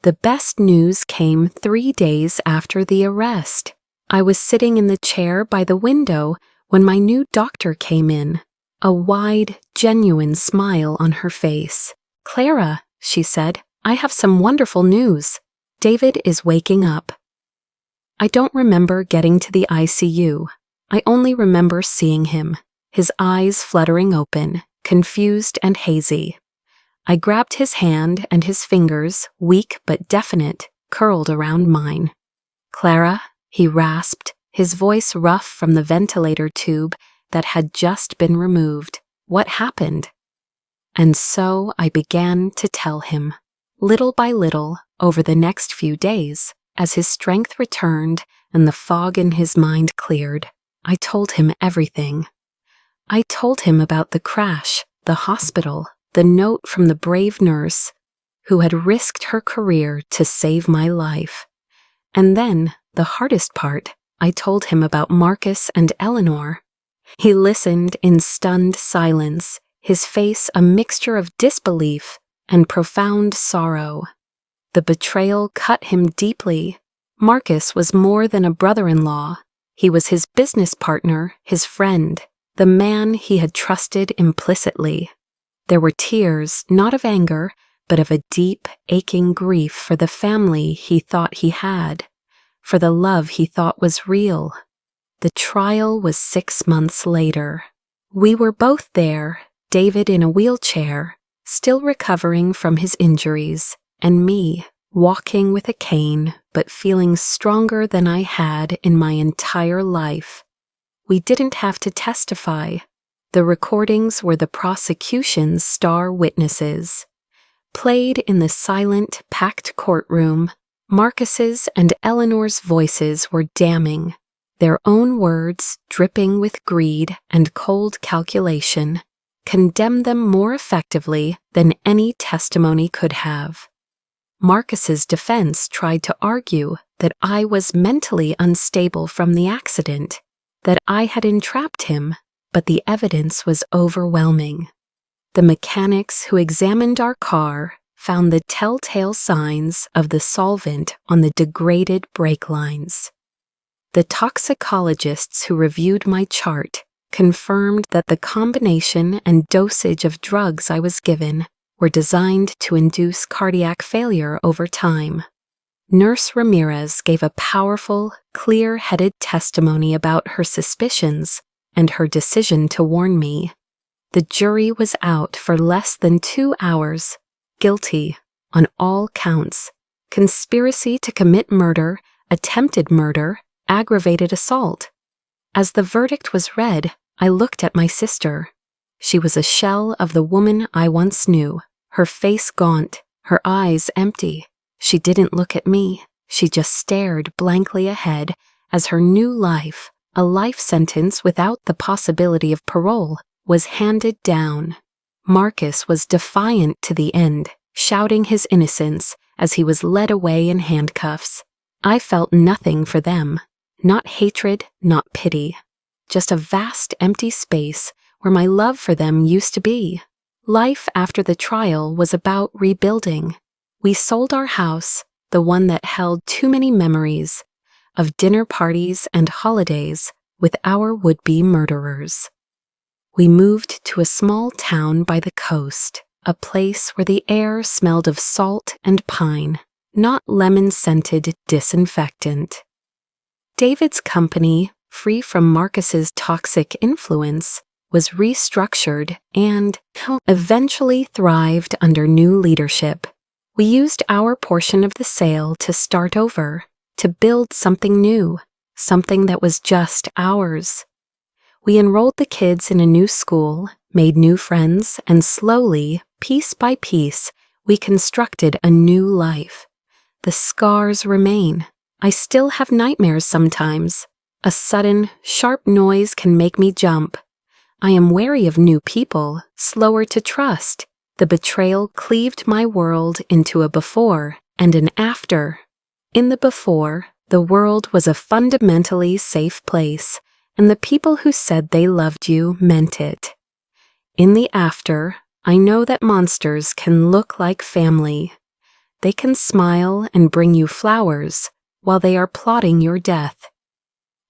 The best news came 3 days after the arrest. I was sitting in the chair by the window when my new doctor came in, a wide, genuine smile on her face. "Clara," she said, "I have some wonderful news. David is waking up." I don't remember getting to the ICU. I only remember seeing him, his eyes fluttering open, confused and hazy. I grabbed his hand and his fingers, weak but definite, curled around mine. "Clara," he rasped, his voice rough from the ventilator tube that had just been removed. "What happened?" And so I began to tell him, little by little, over the next few days, as his strength returned and the fog in his mind cleared. I told him everything. I told him about the crash, the hospital, the note from the brave nurse who had risked her career to save my life. And then, the hardest part, I told him about Marcus and Eleanor. He listened in stunned silence, his face a mixture of disbelief and profound sorrow. The betrayal cut him deeply. Marcus was more than a brother-in-law. He was his business partner, his friend, the man he had trusted implicitly. There were tears, not of anger, but of a deep, aching grief for the family he thought he had, for the love he thought was real. The trial was 6 months later. We were both there, David in a wheelchair, still recovering from his injuries, and me, walking with a cane, but feeling stronger than I had in my entire life. We didn't have to testify. The recordings were the prosecution's star witnesses. Played in the silent, packed courtroom, Marcus's and Eleanor's voices were damning, their own words, dripping with greed and cold calculation, condemned them more effectively than any testimony could have. Marcus's defense tried to argue that I was mentally unstable from the accident, that I had entrapped him, but the evidence was overwhelming. The mechanics who examined our car found the telltale signs of the solvent on the degraded brake lines. The toxicologists who reviewed my chart confirmed that the combination and dosage of drugs I was given were designed to induce cardiac failure over time. Nurse Ramirez gave a powerful, clear-headed testimony about her suspicions and her decision to warn me. The jury was out for less than 2 hours, guilty on all counts: conspiracy to commit murder, attempted murder, aggravated assault. As the verdict was read, I looked at my sister. She was a shell of the woman I once knew, her face gaunt, her eyes empty. She didn't look at me. She just stared blankly ahead as her new life, a life sentence without the possibility of parole, was handed down. Marcus was defiant to the end, shouting his innocence as he was led away in handcuffs. I felt nothing for them. Not hatred, not pity. Just a vast empty space where my love for them used to be. Life after the trial was about rebuilding. We sold our house, the one that held too many memories, of dinner parties and holidays with our would-be murderers. We moved to a small town by the coast, a place where the air smelled of salt and pine, not lemon-scented disinfectant. David's company, free from Marcus's toxic influence, was restructured and eventually thrived under new leadership. We used our portion of the sale to start over, to build something new, something that was just ours. We enrolled the kids in a new school, made new friends, and slowly, piece by piece, we constructed a new life. The scars remain. I still have nightmares sometimes. A sudden, sharp noise can make me jump. I am wary of new people, slower to trust. The betrayal cleaved my world into a before and an after. In the before, the world was a fundamentally safe place, and the people who said they loved you meant it. In the after, I know that monsters can look like family. They can smile and bring you flowers while they are plotting your death.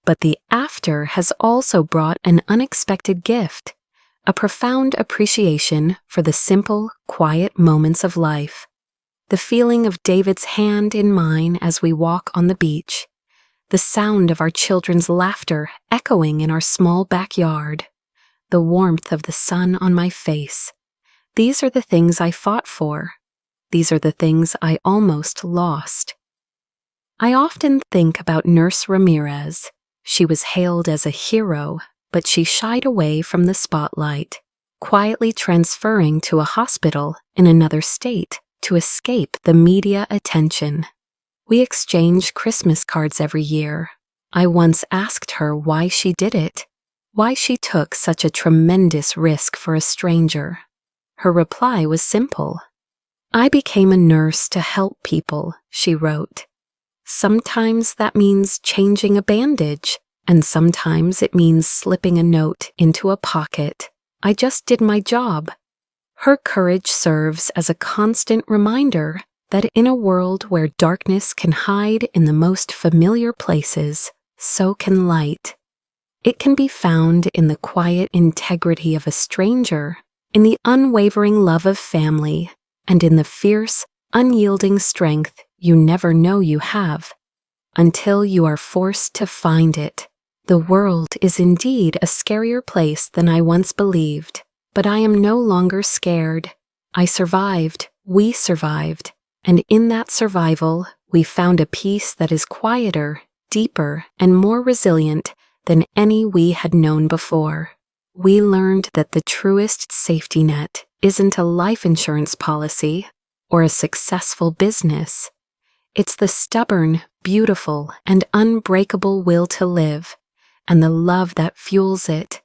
But the after has also brought an unexpected gift, a profound appreciation for the simple, quiet moments of life. The feeling of David's hand in mine as we walk on the beach, the sound of our children's laughter echoing in our small backyard, the warmth of the sun on my face. These are the things I fought for. These are the things I almost lost. I often think about Nurse Ramirez. She was hailed as a hero, but she shied away from the spotlight, quietly transferring to a hospital in another state to escape the media attention. We exchange Christmas cards every year. I once asked her why she did it, why she took such a tremendous risk for a stranger. Her reply was simple. "I became a nurse to help people," she wrote. Sometimes that means changing a bandage, and sometimes it means slipping a note into a pocket. I just did my job. Her courage serves as a constant reminder that in a world where darkness can hide in the most familiar places, so can light. It can be found in the quiet integrity of a stranger, in the unwavering love of family, and in the fierce, unyielding strength you never know you have, until you are forced to find it. The world is indeed a scarier place than I once believed, but I am no longer scared. I survived, we survived, and in that survival, we found a peace that is quieter, deeper, and more resilient than any we had known before. We learned that the truest safety net isn't a life insurance policy or a successful business. It's the stubborn, beautiful, and unbreakable will to live, and the love that fuels it.